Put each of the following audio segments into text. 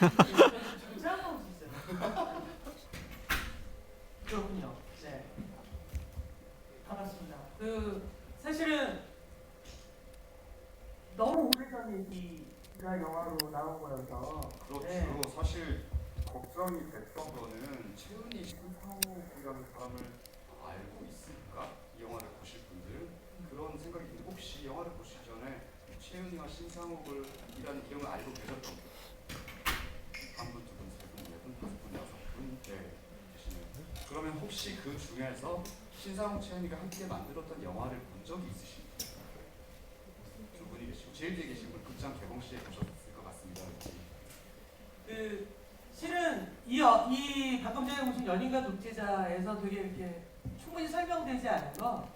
지금 생각하고 있어요. 그렇군요. 네. 반갑습니다. 사실은 너무 오래전 얘기가 영화로 나온 거여서. 그렇죠. 네. 사실 걱정이 됐던 거는 최은희 신상옥이라는 사람을 알고 있을까? 이 영화를 보실 분들은 그런 생각이 드는데 혹시 영화를 보시기 전에 최은희와 신상옥을 이라는 이름을 알고 계셨던 분? 한 분, 두 분, 세 분, 네 분, 다섯 분, 여섯 분, 네 계시네요. 그러면 혹시 그 중에서 신상옥, 최은희가 함께 만들었던 영화를 본 적이 있으신가요? 두 분이 계시고 제일 뒤에 계신 분 극장 개봉 시에 보셨을 것 같습니다. 실은 이 방금 전에 보신 연인과 독재자에서 되게 이렇게 충분히 설명되지 않은 건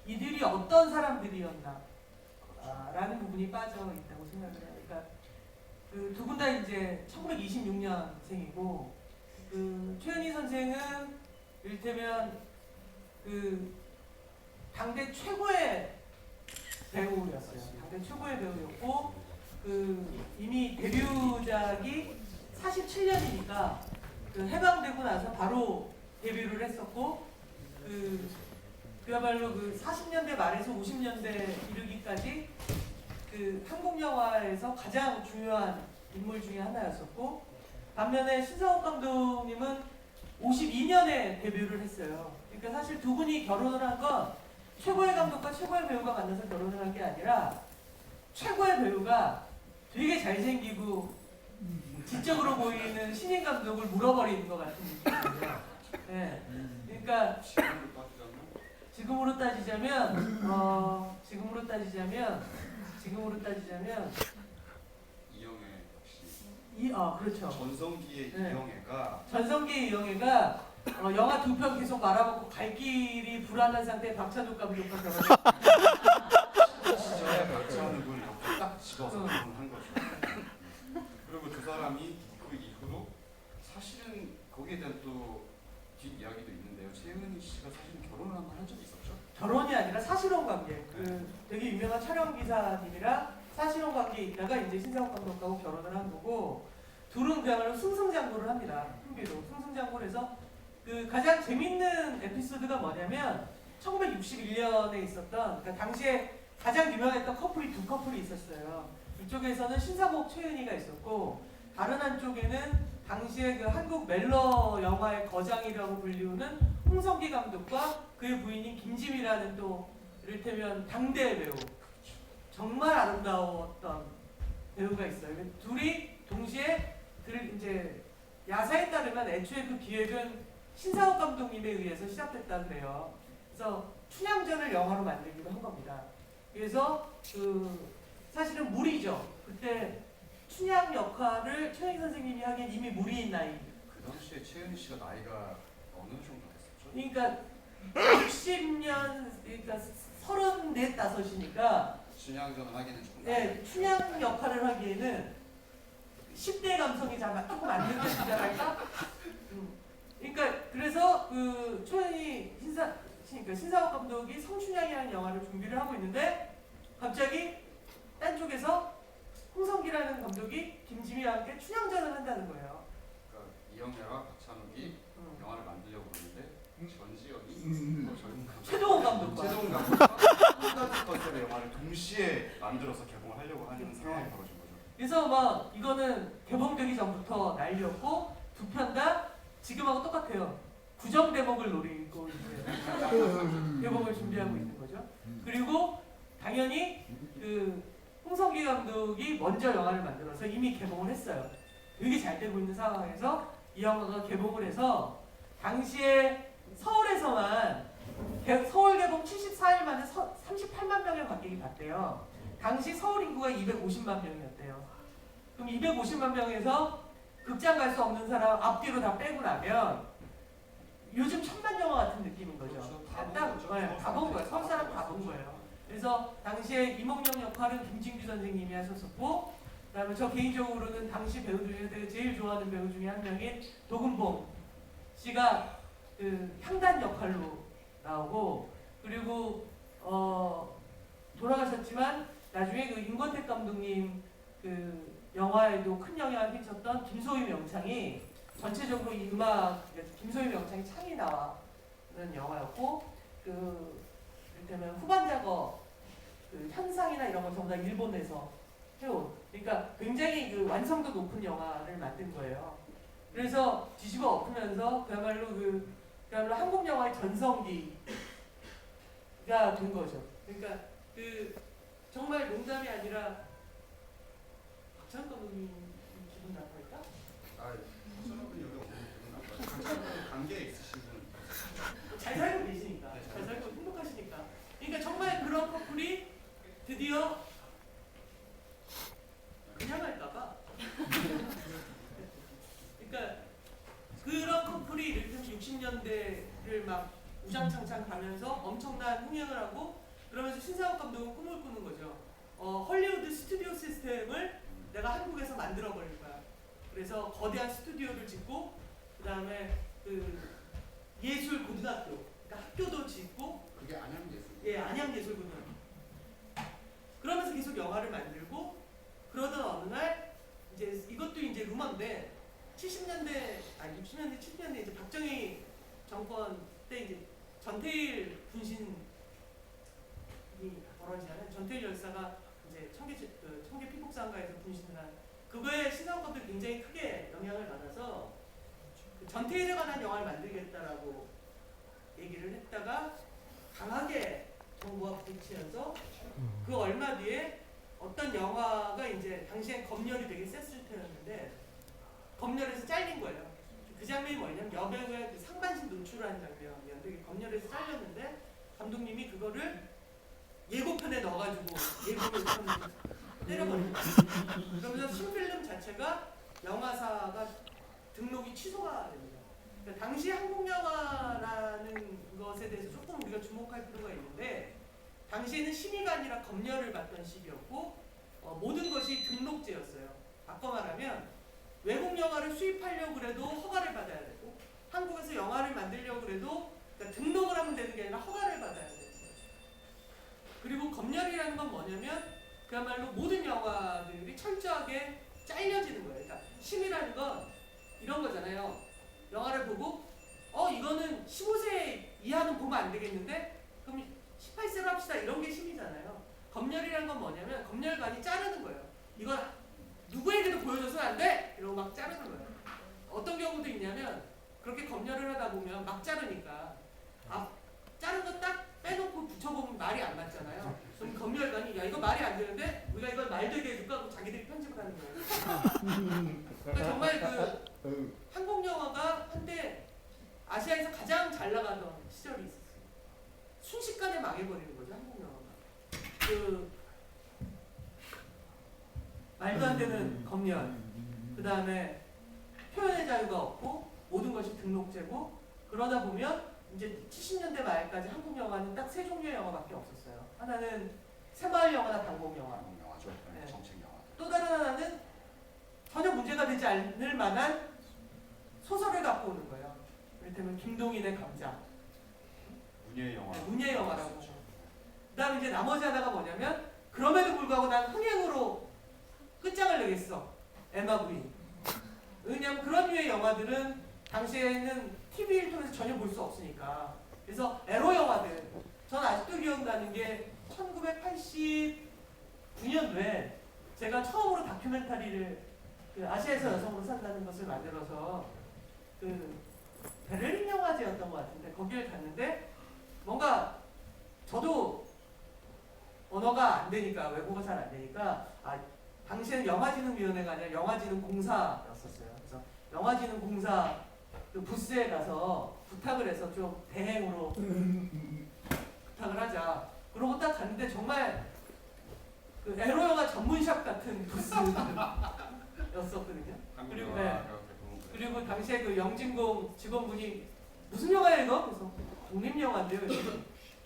이들이 어떤 사람들이었나 라는 부분이 빠져 있다고 생각을 해요. 그러니까 두 분 다 이제 1926년생이고 최은희 선생은 이를테면 당대 최고의 배우였어요. 당대 최고의 배우였고 이미 데뷔작이 47년이니까 해방되고 나서 바로 데뷔를 했었고 그야말로 40년대 말에서 50년대 이르기까지 한국 영화에서 가장 중요한 인물 중에 하나였었고 반면에 신상옥 감독님은 52년에 데뷔를 했어요. 그러니까 사실 두 분이 결혼을 한 건 최고의 감독과 최고의 배우가 만나서 결혼을 한 게 아니라 최고의 배우가 되게 잘생기고 지적으로 보이는 신인 감독을 물어버리는 것 같은 느낌이에요. 네. 그러니까 지금으로 따지자면 이영애 그렇죠. 전성기의 네. 이영애가 이영애가 영화 두 편 계속 말아먹고 갈 길이 불안한 상태의 박찬욱 감독과 결혼했어요. 시절에 박찬욱을 이렇게 딱 집어서 결혼한 거죠. 그리고 두 사람이 그 이후로 사실은 거기에 대한 또 뒷이야기도 있는데요. 최은희 씨가 사실은 결혼을 한 번 한 적이 있었죠? 결혼이 아니라 사실혼 관계. 되게 유명한 촬영 기사님이랑 사실혼 관계에 있다가 이제 신상옥 감독하고 결혼을 한 거고 둘은 그야말로 승승장구를 합니다. 흥비로 승승장구를 해서 가장 재밌는 에피소드가 뭐냐면 1961년에 있었던 그러니까 당시에 가장 유명했던 커플이 두 커플이 있었어요. 이쪽에서는 신상옥, 최은희가 있었고 다른 한쪽에는 당시에 한국 멜로 영화의 거장이라고 불리우는 홍성기 감독과 그의 부인인 김지미라는 또 이를테면 당대 배우 정말 아름다웠던 배우가 있어요. 둘이 동시에 이제 야사에 따르면 애초에 그 기획은 신상옥 감독님에 의해서 시작됐다 그래요. 그래서 춘향전을 영화로 만들기도 한 겁니다. 그래서 사실은 무리죠. 그때 춘향 역할을 최은희 선생님이 하기엔 이미 무리인 나이. 그 당시에 최은희 씨가 나이가 어느 정도 됐었죠? 그러니까 60년, 그러니까 34, 5이니까 춘향전을 하기는 조금 네, 춘향 역할을 하기에는 10대 감성이 조금 안 느껴지잖아요. 그러니까 그래서 최은희 그러니까 신상옥 감독이 성춘향이라는 영화를 준비를 하고 있는데 갑자기 딴 쪽에서 홍성기라는 감독이 김지미와 함께 춘향전을 한다는 거예요. 그러니까 이영애와 박찬욱이 영화를 만들려고 그러는데 전지현이 최동원 감독과 최동원 감독과 똑같은 컨셉의 영화를 동시에 만들어서 개봉을 하려고 하는 상황이 벌어진 거죠. 그래서 막 이거는 개봉되기 전부터 난리였고 두 편 다 지금하고 똑같아요. 구정 대목을 노리고 이제 개봉을 준비하고 있는 거죠. 그리고 당연히 홍성기 감독이 먼저 영화를 만들어서 이미 개봉을 했어요. 되게 잘 되고 있는 상황에서 이 영화가 개봉을 해서 당시에 서울에서만 서울 개봉 74일 만에 38만 명의 관객이 봤대요. 당시 서울 인구가 250만 명이었대요. 그럼 250만 명에서 극장 갈 수 없는 사람 앞뒤로 다 빼고 나면 요즘 천만 영화 같은 느낌인 거죠. 그렇죠. 다 본 거예요. 서울 사람 다 본 거예요. 그래서 당시에 이몽룡 역할은 김진규 선생님이 하셨었고 그다음에 저 개인적으로는 당시 배우 중에 되게 제일 좋아하는 배우 중에 한 명인 도금봉 씨가 향단 역할로 나오고 그리고 돌아가셨지만 나중에 임권택 감독님 영화에도 큰 영향을 끼쳤던 김소희 명창이 전체적으로 이 음악 김소희 명창이 창이 나와는 영화였고 이를테면 후반 작업 현상이나 이런 걸 전부 다 일본에서 해온 그러니까 굉장히 완성도 높은 영화를 만든 거예요. 그래서 뒤집어 엎으면서 그야말로 한국 영화의 전성기가 된 거죠. 그러니까 정말 농담이 아니라 박찬욱 감독님 기분 나빠할까? 박찬욱은 여기 오늘 기분 나빠요. 관계에 있으신 분. 잘 살고 계시니까, 잘 살고 행복하시니까. 그러니까 정말 그런 커플이 드디어 그냥 할까봐. 그러니까 그런 커플이 이를테면 60년대를 막 우장창창 가면서 엄청난 흥행을 하고 그러면서 신상욱 감독은 꿈을 꾸는 거죠. 헐리우드 스튜디오 시스템을 내가 한국에서 만들어 버릴 거야. 그래서 거대한 스튜디오를 짓고 그 다음에 예술 고등학교, 그러니까 학교도 짓고 그게 안양예술. 예, 안양예술고등학교. 그러면서 계속 영화를 만들고 그러던 어느 날 이제 이것도 이제 루머인데 70년대 아니 60년대 70년대 이제 박정희 정권 때 이제 전태일 분신이 벌어지는 전태일 열사가 이제 청계 피복상가에서 분신을 한 그거에 신상업들이 굉장히 크게 영향을 받아서 전태일에 관한 영화를 만들겠다라고 얘기를 했다가 강하게 정부와 부딪히면서 그 얼마 뒤에 어떤 영화가 이제 당시엔 검열이 되게 셌을 때였는데 검열에서 잘린 거예요. 그 장면이 뭐냐면 여배우의 상반신 노출한 장면이었는데 검열에서 잘렸는데 감독님이 그거를 예고편에 넣어가지고 예고편을 때려버린 거예요. 그러면서 신필름 자체가 영화사가 등록이 취소가 됩니다. 그러니까 당시 한국 영화라는 것에 대해서 조금 우리가 주목할 필요가 있는데 당시에는 심의가 아니라 검열을 받던 시기였고 모든 것이 등록제였어요. 바꿔 말하면 외국 영화를 수입하려고 그래도 허가를 받아야 되고 한국에서 영화를 만들려고 그래도 그러니까 등록을 하면 되는 게 아니라 허가를 받아야 되는 거예요. 그리고 검열이라는 건 뭐냐면 그야말로 모든 영화들이 철저하게 잘려지는 거예요. 그러니까 심의라는 건 이런 거잖아요. 영화를 보고 이거는 15세 이하는 보면 안 되겠는데 그럼 18세로 합시다 이런 게 심의잖아요. 검열이라는 건 뭐냐면 검열관이 자르는 거예요. 이건 누구에게도 보여줘서는 안 돼! 이러고 막 자르는 거예요. 어떤 경우도 있냐면 그렇게 검열을 하다 보면 막 자르니까 자른 거 딱 빼놓고 붙여보면 말이 안 맞잖아요. 그럼 검열관이 야 이거 말이 안 되는데 우리가 이걸 말 되게 해줄까? 하고 자기들이 편집을 하는 거예요. 그러니까 정말 한국 영화가 한때 아시아에서 가장 잘 나가던 시절이 있었어요. 순식간에 망해버리는 거죠 한국 영화가. 말도 안 되는 검열, 그 다음에 표현의 자유가 없고 모든 것이 등록제고 그러다 보면 이제 70년대 말까지 한국 영화는 딱 세 종류의 영화밖에 없었어요. 하나는 새마을 영화나 단공 영화. 영화죠. 네. 정책 영화. 또 다른 하나는 전혀 문제가 되지 않을 만한 소설을 갖고 오는 거예요. 이를테면 김동인의 감자. 문예 영화. 네, 문예 영화라고. 그다음에 이제 나머지 하나가 뭐냐면 그럼에도 불구하고 난 흥행으로 끝장을 내겠어. 에마 부인. 왜냐면 그런 류의 영화들은 당시에는 TV를 통해서 전혀 볼 수 없으니까. 그래서 에로 영화들. 전 아직도 기억나는 게 1989년도에 제가 처음으로 다큐멘터리를 아시아에서 여성으로 산다는 것을 만들어서 베를린 영화제였던 것 같은데 거기를 갔는데 뭔가 저도 언어가 안 되니까 외국어 잘 안 되니까 당시에는 영화진흥위원회가 아니라 영화진흥공사였었어요. 그래서 영화진흥공사 부스에 가서 부탁을 해서 좀 대행으로 부탁을 하자. 그러고 딱 갔는데 정말 에로 영화 전문샵 같은 부스였었거든요. 그리고 그리고 당시에 영진공 직원분이 무슨 영화예요 이거? 그래서 독립영화인데요.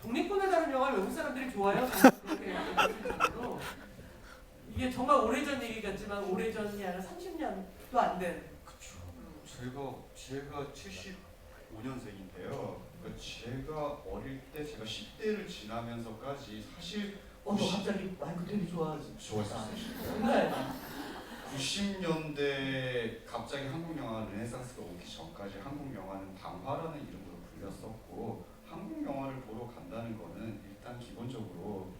독립군에 다른 영화를 외국 사람들이 좋아해요? 그렇게 얘기했을 이게 정말 오래전 얘기 같지만 오래전이 아니라 30년도 안 된. 그쵸. 제가 75년생인데요. 제가 어릴 때 제가 10대를 지나면서까지 사실 너 갑자기 마이크 되게 좋아하지? 좋았었어요. 정말 90년대 갑자기 한국 영화 르네상스가 오기 전까지 한국 영화는 방화라는 이름으로 불렸었고 한국 영화를 보러 간다는 거는 일단 기본적으로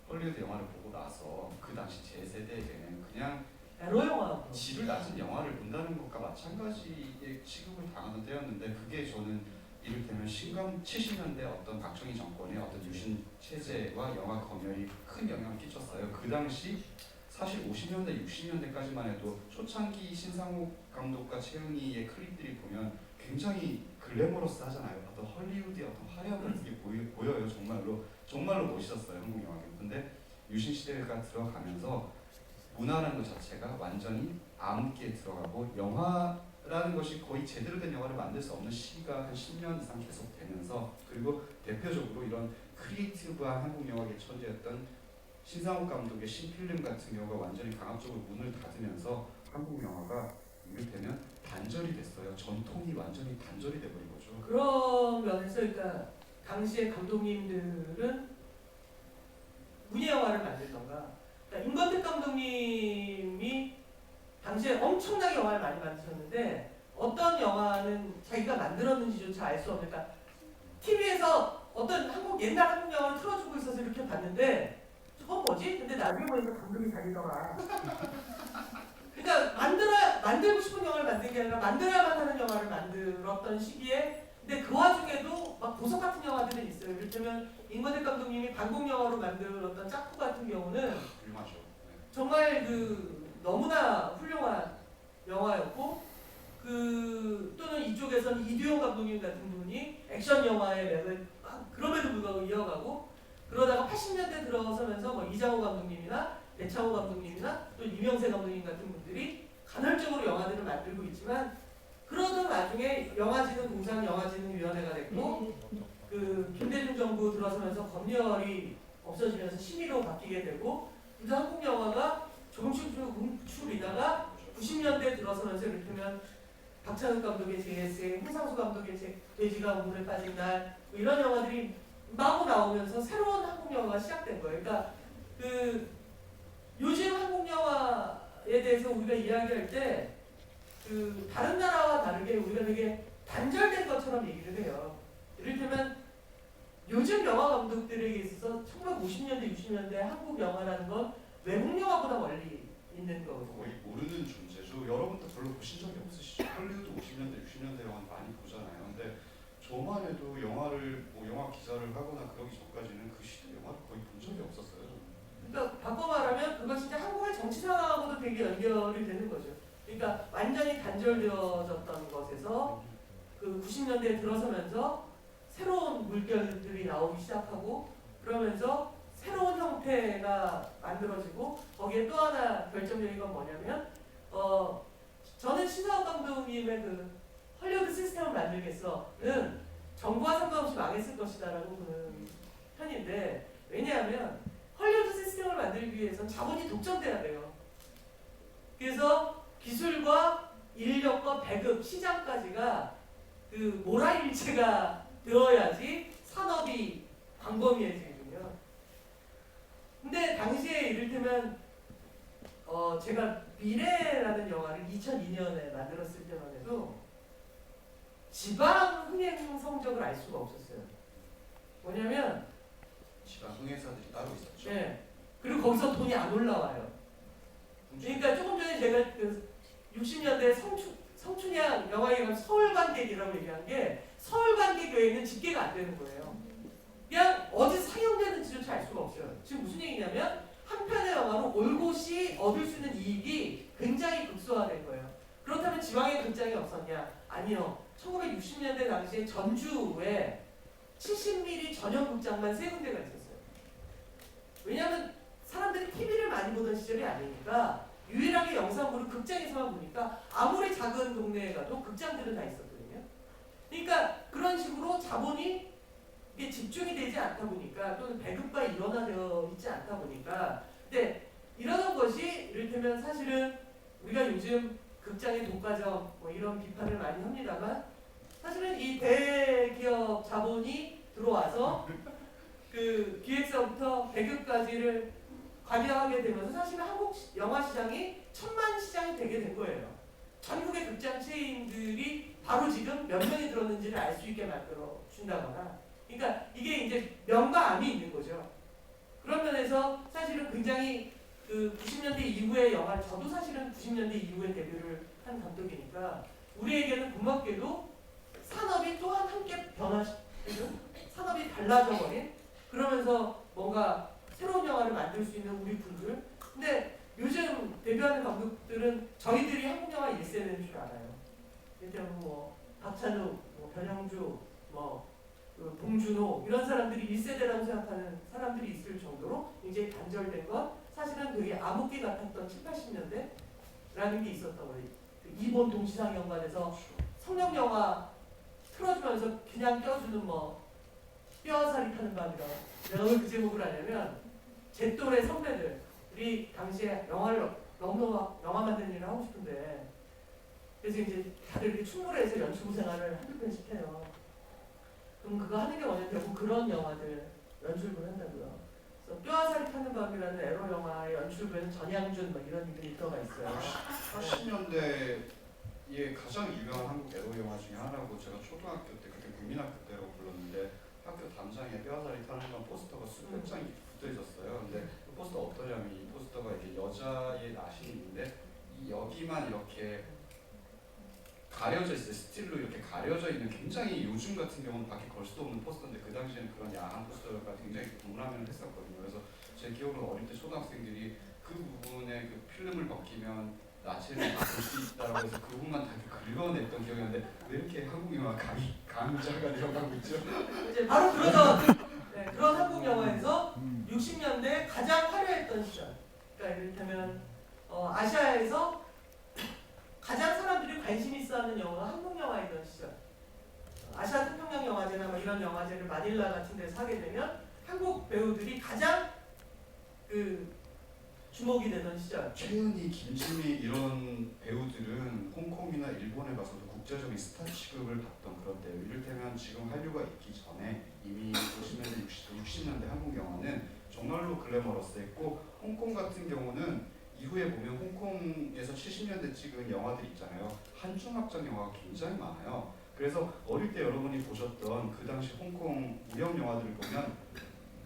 헐리우드 영화를 보고 나서 그 당시 제 세대에게는 그냥 에로 영화. 질을 낮은 영화를 본다는 것과 마찬가지의 취급을 당하는 때였는데 그게 저는 이를테면 신감 70년대 어떤 박정희 정권의 어떤 유신 체제와 영화 검열이 큰 영향을 끼쳤어요. 그 당시 사실 50년대, 60년대까지만 해도 초창기 신상욱 감독과 최은희의 클립들이 보면 굉장히 글래머러스 하잖아요. 어떤 헐리우드의 어떤 화려함 같은 게 보여요. 정말로 멋있었어요. 한국 영화가. 근데 유신 시대가 들어가면서 문화라는 것 자체가 완전히 암흑기에 들어가고 영화라는 것이 거의 제대로 된 영화를 만들 수 없는 시기가 한 10년 이상 계속되면서 그리고 대표적으로 이런 크리에이티브한 한국 영화의 천재였던 신상욱 감독의 신필름 같은 경우가 완전히 강압적으로 문을 닫으면서 한국 영화가 이를테면 단절이 됐어요. 전통이 완전히 단절이 돼버린 거죠. 그런 면에서 그러니까 당시의 감독님들은 문예 영화를 만들던가 그러니까 임권택 감독님이 당시에 엄청나게 영화를 많이 만드셨는데 어떤 영화는 자기가 만들었는지조차 알 수 없는 그러니까 TV에서 어떤 옛날 한국 영화를 틀어주고 있어서 이렇게 봤는데 저건 뭐지? 근데 나중에 보니까 감독이 자기더라. 그러니까 만들고 싶은 영화를 만든 게 아니라 만들어야만 하는 영화를 만들었던 시기에 근데 그 와중에도 막 보석 같은 영화들은 있어요. 이를테면 임권택 감독님이 반공 영화로 만들었던 짝꿍 같은 경우는 훌륭하죠. 정말 너무나 훌륭한 영화였고 또는 이쪽에서는 이두영 감독님 같은 분이 액션 영화의 맥을 그럼에도 불구하고 이어가고 그러다가 80년대 들어서면서 뭐 이장호 감독님이나 배창호 감독님이나 또 유명세 감독님 같은 분들이 간헐적으로 영화들을 만들고 있지만 그러던 와중에 영화진흥공사는 영화진흥위원회가 됐고 김대중 정부 들어서면서 검열이 없어지면서 심의로 바뀌게 되고 그래서 한국 영화가 조금씩 줄이다가 90년대 들어서면서 이를테면 박찬욱 감독의 JSA, 홍상수 감독의 돼지가 우물에 빠진 날 뭐 이런 영화들이 마구 나오면서 새로운 한국 영화가 시작된 거예요. 그러니까 요즘 한국 영화에 대해서 우리가 이야기할 때 다른 나라와 다르게 우리가 되게 단절된 것처럼 얘기를 해요. 이를테면 요즘 영화 감독들에게 있어서 1950년대, 60년대 한국 영화라는 건 외국 영화보다 멀리 있는 거거든요. 거의 모르는 존재죠. 여러분도 별로 보신 적이 없으시죠? 헐리우드 50년대, 60년대 영화 많이 보잖아요. 근데 저만 해도 영화를 영화 기사를 하거나 그러기 전까지는 그 시대 영화를 거의 본 적이 없었어요. 그러니까 바꿔 말하면 그건 진짜 한국의 정치 상황하고도 되게 연결이 되는 거죠. 그러니까 완전히 단절되어졌던 것에서 90년대에 들어서면서 새로운 물결들이 나오기 시작하고 그러면서 새로운 형태가 만들어지고 거기에 또 하나 결정적인 건 뭐냐면 저는 신상욱 감독님의 헐리우드 시스템을 만들겠어는 정부와 상관없이 망했을 것이다라고 보는 편인데 왜냐하면 헐리우드 시스템을 만들기 위해서는 자본이 독점돼야 돼요. 그래서 기술과 인력과 배급, 시장까지가 모라일체가 되어야지 산업이 광범위해지거든요. 근데 당시에 이를테면 제가 미래라는 영화를 2002년에 만들었을 때만 해도 지방 흥행 성적을 알 수가 없었어요. 뭐냐면 지방 흥행사들이 따로 있었죠. 네. 그리고 거기서 돈이 안 올라와요. 그러니까 조금 전에 제가 60년대 성춘향 영화에 가면 서울관객이라고 얘기한 게 서울관객외에는 집계가 안 되는 거예요. 그냥 어디서 상영되는지조차 알 수가 없어요. 지금 무슨 얘기냐면 한 편의 영화로 올 곳이 얻을 수 있는 이익이 굉장히 극소화된 거예요. 그렇다면 지방에 극장이 없었냐? 아니요. 1960년대 당시에 전주에 70mm 전용 극장만 3군데가 있었어요. 왜냐하면 사람들이 TV를 많이 보던 시절이 아니니까 유일하게 영상으로 극장에서만 보니까 아무리 작은 동네에 가도 극장들은 다 있었거든요. 그러니까 그런 식으로 자본이 이게 집중이 되지 않다 보니까 또는 배급과 일원화되어 있지 않다 보니까 근데 이러는 것이 이를테면 사실은 우리가 요즘 극장의 독과점 뭐 이런 비판을 많이 합니다만 사실은 이 대기업 자본이 들어와서 기획사부터 배급까지를 관여하게 되면서 사실은 한국 영화 시장이 천만 시장이 되게 된 거예요. 전국의 극장 체인들이 바로 지금 몇 명이 들었는지를 알 수 있게 만들어 준다거나, 그러니까 이게 이제 명과 암이 있는 거죠. 그런 면에서 사실은 굉장히 그 90년대 이후의 영화, 저도 사실은 90년대 이후에 데뷔를 한 감독이니까 우리에게는 고맙게도 산업이 또한 함께 변화시키는, 산업이 달라져 버린, 그러면서 뭔가 새로운 영화를 만들 수 있는 우리 분들. 근데 요즘 데뷔하는 감독들은 저희들이 한국 영화 1세대인 줄 알아요. 예를 뭐 박찬욱, 뭐 변형주, 그 봉준호 이런 사람들이 1세대라고 생각하는 사람들이 있을 정도로 굉장히 단절된 건 사실은 되게 암흑기 같았던 7, 80년대라는 게 있었던 거예요. 그 일본 동시상영관에서 성령 영화 틀어주면서 그냥 껴주는 뭐 뼈살이 타는 밤이라. 내가 왜 그 제목을 하냐면 제 또래 선배들이 당시에 영화를 너무 영화 만드는 일을 하고 싶은데, 그래서 이제 다들 이렇게 충무로에서 연출부 생활을 한두 편씩 해요. 그럼 그거 하는 게 뭐냐면 결국 그런 영화들 연출부를 한다고요. 그래서 뼈아살이 타는 밤이라는 에로 영화의 연출부에는 전향준 뭐 이런 이름이 들어가 있어요. 80년대에 가장 유명한 한국 에로 영화 중에 하나고, 제가 초등학교 때 그때 국민학교 때라고 불렀는데 학교 담장에 뼈아살이 타는 밤 포스터가 수백 장이 붙어 있었어요. 근데 그 포스터 어떠냐면 이 포스터가 이렇게 여자의 나신이 있는데 이 여기만 이렇게 가려져 있어요. 스틸로 이렇게 가려져 있는, 굉장히 요즘 같은 경우는 밖에 걸 수도 없는 포스터인데 그 당시에는 그런 야한 포스터가 굉장히 동라면을 했었거든요. 그래서 제 기억으로 어릴 때 초등학생들이 그 부분에 그 필름을 벗기면 나체를 볼 수 있다라고 해서 그 부분만 다 긁어냈던 기억이 나는데 왜 이렇게 한국 영화 강자가 되어가고 있죠? 이제 바로 그런 한국 영화에서 60년대 가장 화려했던 시절. 그러니까 이를테면 아시아에서 가장 사람들이 관심 있어하는 영화가 한국 영화이던 시절. 아시아 태평양 영화제나 뭐 이런 영화제를 마닐라 같은 데서 하게 되면 한국 배우들이 가장 그 주목이 되던 시절. 최은희, 김지미 이런 배우들은 홍콩이나 일본에 가서도 국제적인 스타 취급을 받던 그런 때요. 이를테면 지금 한류가 있기 전에 이미 50년대, 60년대 한국 영화는 정말로 글래머러스했고, 홍콩 같은 경우는 이후에 보면 홍콩에서 70년대 찍은 영화들 있잖아요. 한중합작 영화가 굉장히 많아요. 그래서 어릴 때 여러분이 보셨던 그 당시 홍콩 무협 영화들을 보면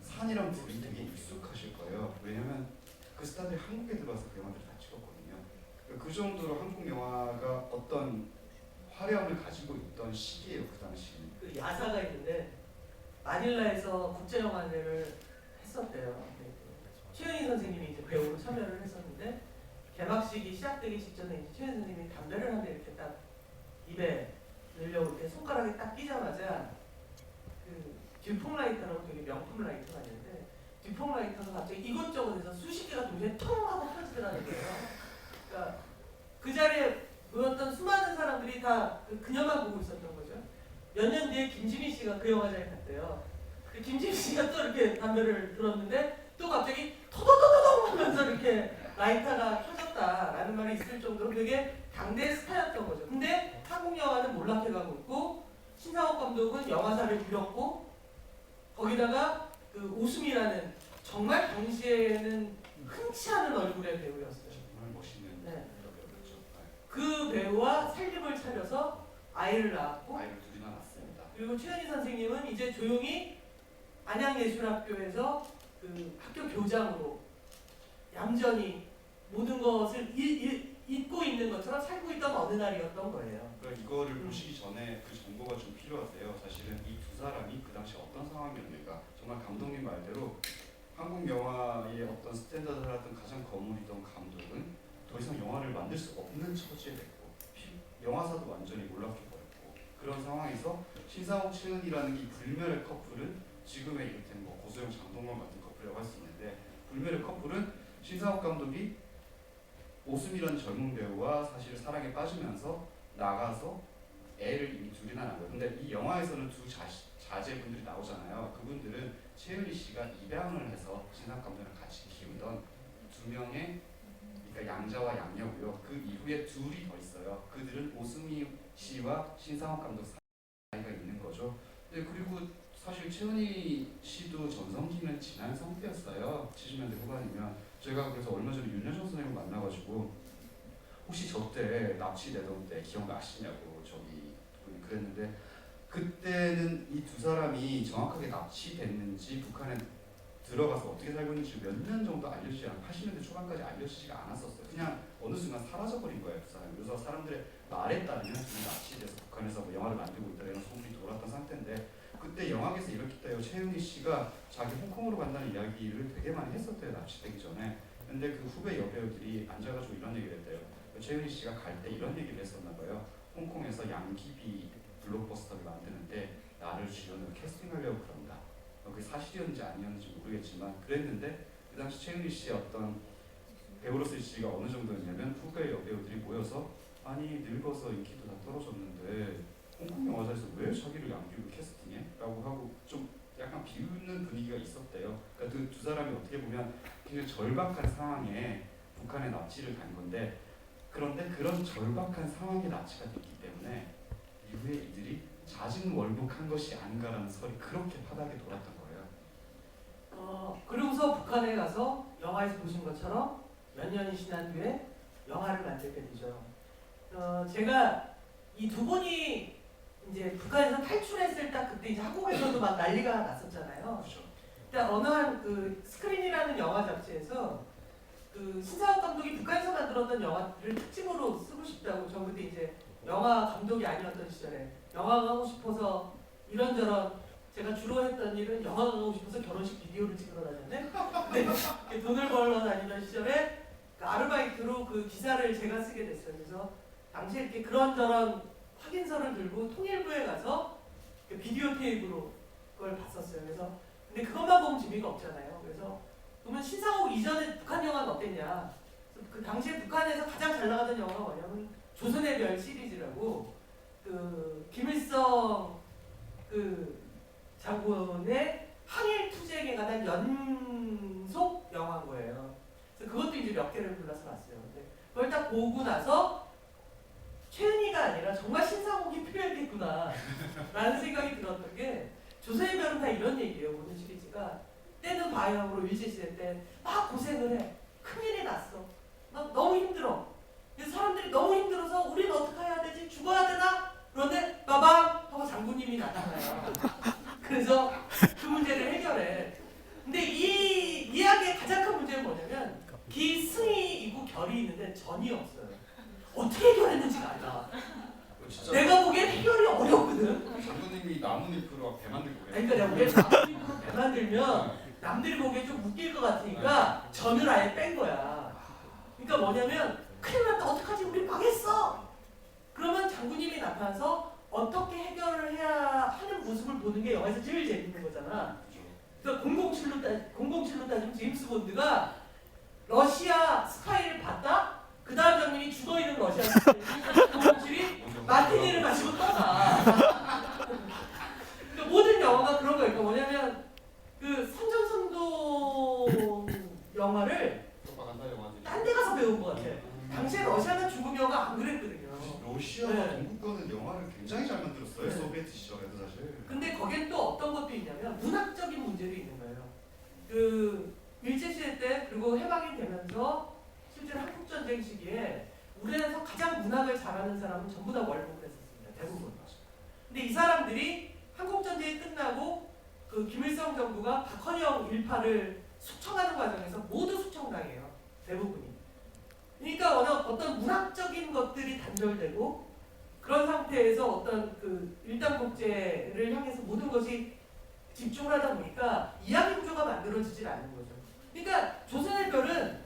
산이랑 불이 되게 익숙하실 거예요. 왜냐면 그 스타들이 한국에 들어와서 그 영화들을 다 찍었거든요. 그 정도로 한국 영화가 어떤 화려함을 가지고 있던 시기예요, 그 당시에는. 그 야사가 있는데 마닐라에서 국제영화제를 했었대요. 최은희 선생님이 이제 배우로 참여를 했었는데 개막식이 시작되기 직전에 이제 최은희 선생님이 담배를 한 대 이렇게 딱 입에 넣으려고 이렇게 손가락에 딱 끼자마자 그 듀퐁 라이터라고 되게 명품 라이터가 있는데 듀퐁 라이터가 갑자기 이것저것에서 수십 개가 동시에 통 하고 펴지더라는 거예요. 그러니까 그 자리에 모였던 수많은 사람들이 다 그녀만 보고 있었던 거죠. 몇 년 뒤에 김지민 씨가 그 영화제에 갔대요. 김지민 씨가 또 이렇게 담배를 들었는데 또 갑자기 토도도도동 하면서 이렇게 라이터가 켜졌다라는 말이 있을 정도로 되게 당대 스타였던 거죠. 근데 한국 영화는 몰락해가고 있고, 신상옥 감독은 영화사를 부렸고, 거기다가 그 오수미라는 정말 당시에는 흔치 않은 얼굴의 배우였어요. 정말 멋있는 배우였죠. 그 배우와 살림을 차려서 아이를 낳았고, 아이를 둘이나 낳았습니다. 그리고 최은희 선생님은 이제 조용히 안양예술학교에서 그 학교 교장으로 얌전히 모든 것을 잊고 있는 것처럼 살고 있던 어느 날이었던 거예요. 그러니까 이거를 보시기 전에 그 정보가 좀 필요하세요. 사실은 이 두 사람이 그 당시 어떤 상황이었는가. 정말 감독님 말대로 한국 영화의 어떤 스탠다드를 하던 가장 거물이던 감독은 더 이상 영화를 만들 수 없는 처지에 됐고, 영화사도 완전히 몰락해버렸고, 그런 상황에서 신상옥, 최은희라는 이 불멸의 커플은 지금의 이를테면 뭐 고소영, 장동건 같은 커플이라고 할 수 있는데, 불멸의 커플은 신상옥 감독이 오수미라는 젊은 배우와 사실 사랑에 빠지면서 나가서 애를 이미 둘이나 낳은 거예요. 근데 이 영화에서는 두 자제분들이 나오잖아요. 그분들은 최은희 씨가 입양을 해서 신상옥 감독이랑 같이 키우던 두 명의, 그러니까 양자와 양녀고요. 그 이후에 둘이 더 있어요. 그들은 오수미 씨와 신상옥 감독 사이가 있는 거죠. 네, 그리고 사실 최은희 씨도 전성기는 지난 상태였어요. 70년대 후반이면. 제가 그래서 얼마 전에 윤여정 선생님 만나가지고 혹시 저 때 납치되던 때 기억나시냐고 저기 그랬는데 그때는 이 두 사람이 정확하게 납치됐는지 북한에 들어가서 어떻게 살고 있는지 몇 년 정도 알려지지 않아 80년대 초반까지 알려지지가 않았었어요. 그냥 어느 순간 사라져버린 거예요 두 사람이. 그래서 사람들의 말에 따르면 둘이 납치돼서 북한에서 뭐 영화를 만들고 있다 이런 소문이 돌았던 상태인데 그때 영화계에서 이렇겠다요. 최은희 씨가 자기 홍콩으로 간다는 이야기를 되게 많이 했었대요 납치되기 전에. 근데 그 후배 여배우들이 앉아가지고 이런 얘기를 했대요. 최은희 씨가 갈 때 이런 얘기를 했었나 봐요. 홍콩에서 양귀비 블록버스터를 만드는데 나를 주연으로 캐스팅하려고 그런다. 그게 사실이었는지 아니었는지 모르겠지만 그랬는데 그 당시 최은희 씨의 어떤 배우로서의 지위가 어느 정도였냐면 후배 여배우들이 모여서 아니 늙어서 인기도 다 떨어졌는데 홍콩 영화사에서 왜 자기를 양귀비로 캐스팅해? 라고 하고 좀 약간 비웃는 분위기가 있었대요. 그러니까 그 두 사람이 어떻게 보면 굉장히 절박한 상황에 북한에 납치를 간 건데 그런데 그런 절박한 상황에 납치가 됐기 때문에 이후에 이들이 자진월북한 것이 아닌가라는 설이 그렇게 파다하게 돌았던 거예요. 그러고서 북한에 가서 영화에서 보신 것처럼 몇 년이 지난 뒤에 영화를 만들게 되죠. 제가 이 두 분이 이제 북한에서 탈출했을 때 그때 이제 한국에서도 막 난리가 났었잖아요. 그렇죠. 근데 어느 한 그 스크린이라는 영화 잡지에서 그 신사옥 감독이 북한에서 만들었던 영화를 특집으로 쓰고 싶다고 저 그때 이제 영화 감독이 아니었던 시절에 영화가 하고 싶어서 이런저런 제가 주로 했던 일은 영화가 가고 싶어서 결혼식 비디오를 찍으러 다녔네. 근데 돈을 벌러 다니던 시절에 그 아르바이트로 그 기사를 제가 쓰게 됐어요. 그래서 당시에 이렇게 그런저런 확인서를 들고 통일부에 가서 그 비디오 테이프로 그걸 봤었어요. 그래서 근데 그것만 보면 재미가 없잖아요. 그래서 그러면 신사옥 이전에 북한 영화는 어땠냐? 그 당시에 북한에서 가장 잘 나가던 영화가 뭐냐면 조선의 별 시리즈라고 그 김일성 그 장군의 항일 투쟁에 관한 연속 영화인 거예요. 그래서 그것도 이제 몇 개를 골라서 봤어요. 근데 그걸 딱 보고 나서 최은희가 아니라 정말 신사옥이 필요했겠구나 라는 생각이 들었던 게 조선의 별은 다 이런 얘기예요. 모든 시리즈가 때는 바야흐로 일제시대 때 막 고생을 해. 큰일이 났어. 막 너무 힘들어. 그래서 사람들이 너무 힘들어서 우리는 어떻게 해야 되지? 죽어야 되나? 그런데 빠밤 하고 장군님이 나타나요. 그래서 그 문제를 해결해. 근데 이 이야기의 가장 큰 문제는 뭐냐면 기승이 있고 결이 있는데 전이 없어요. 어떻게 해결했는지가 안 나와. 진짜 내가 보기엔 해결이 어렵거든. 장군님이 나뭇잎으로 배 만들고 그래요. 아니, 그러니까 내가 보기엔 나뭇잎으로 배 만들면 남들이 보기엔 좀 웃길 것 같으니까 전을 아예 뺀 거야. 그러니까 뭐냐면 큰일 났다 어떡하지 우리 망했어. 그러면 장군님이 나타나서 어떻게 해결을 해야 하는 모습을 보는 게 영화에서 제일 재밌는 거잖아. 그러니까 007로 따지면 제임스 본드가 러시아 스파이를 봤다? 그 다음 장면이 죽어있는 러시아 스파이 007이 마티니를 마시고 떠나. 그러니까 모든 영화가 그런 거예요. 그러니까 뭐냐면 그 선전선동 영화를 프로파간다 영화들이. 딴 데 가서 배운 것 같아. 당시에 러시아는 중국 영화가 안 그랬거든요. 러시아가 네. 동국과는 영화를 굉장히 잘 만들었어요. 네. 소비에트 시절에도 사실. 근데 거기엔 또 어떤 것도 있냐면 문학적인 문제도 있는 거예요. 그 일제시대 때 그리고 해방이 되면서 실제로 한국전쟁 시기에 우리나라에서 가장 문학을 잘하는 사람은 전부 다 월북을 했었습니다. 대부분. 근데 이 사람들이 한국전쟁이 끝나고 그 김일성 정부가 박헌영 일파를 숙청하는 과정에서 모두 숙청당해요. 대부분이. 그러니까 어떤 문학적인 것들이 단절되고 그런 상태에서 어떤 그 일당독재를 향해서 모든 것이 집중을 하다 보니까 이야기 구조가 만들어지질 않는 거죠. 그러니까 조선의 별은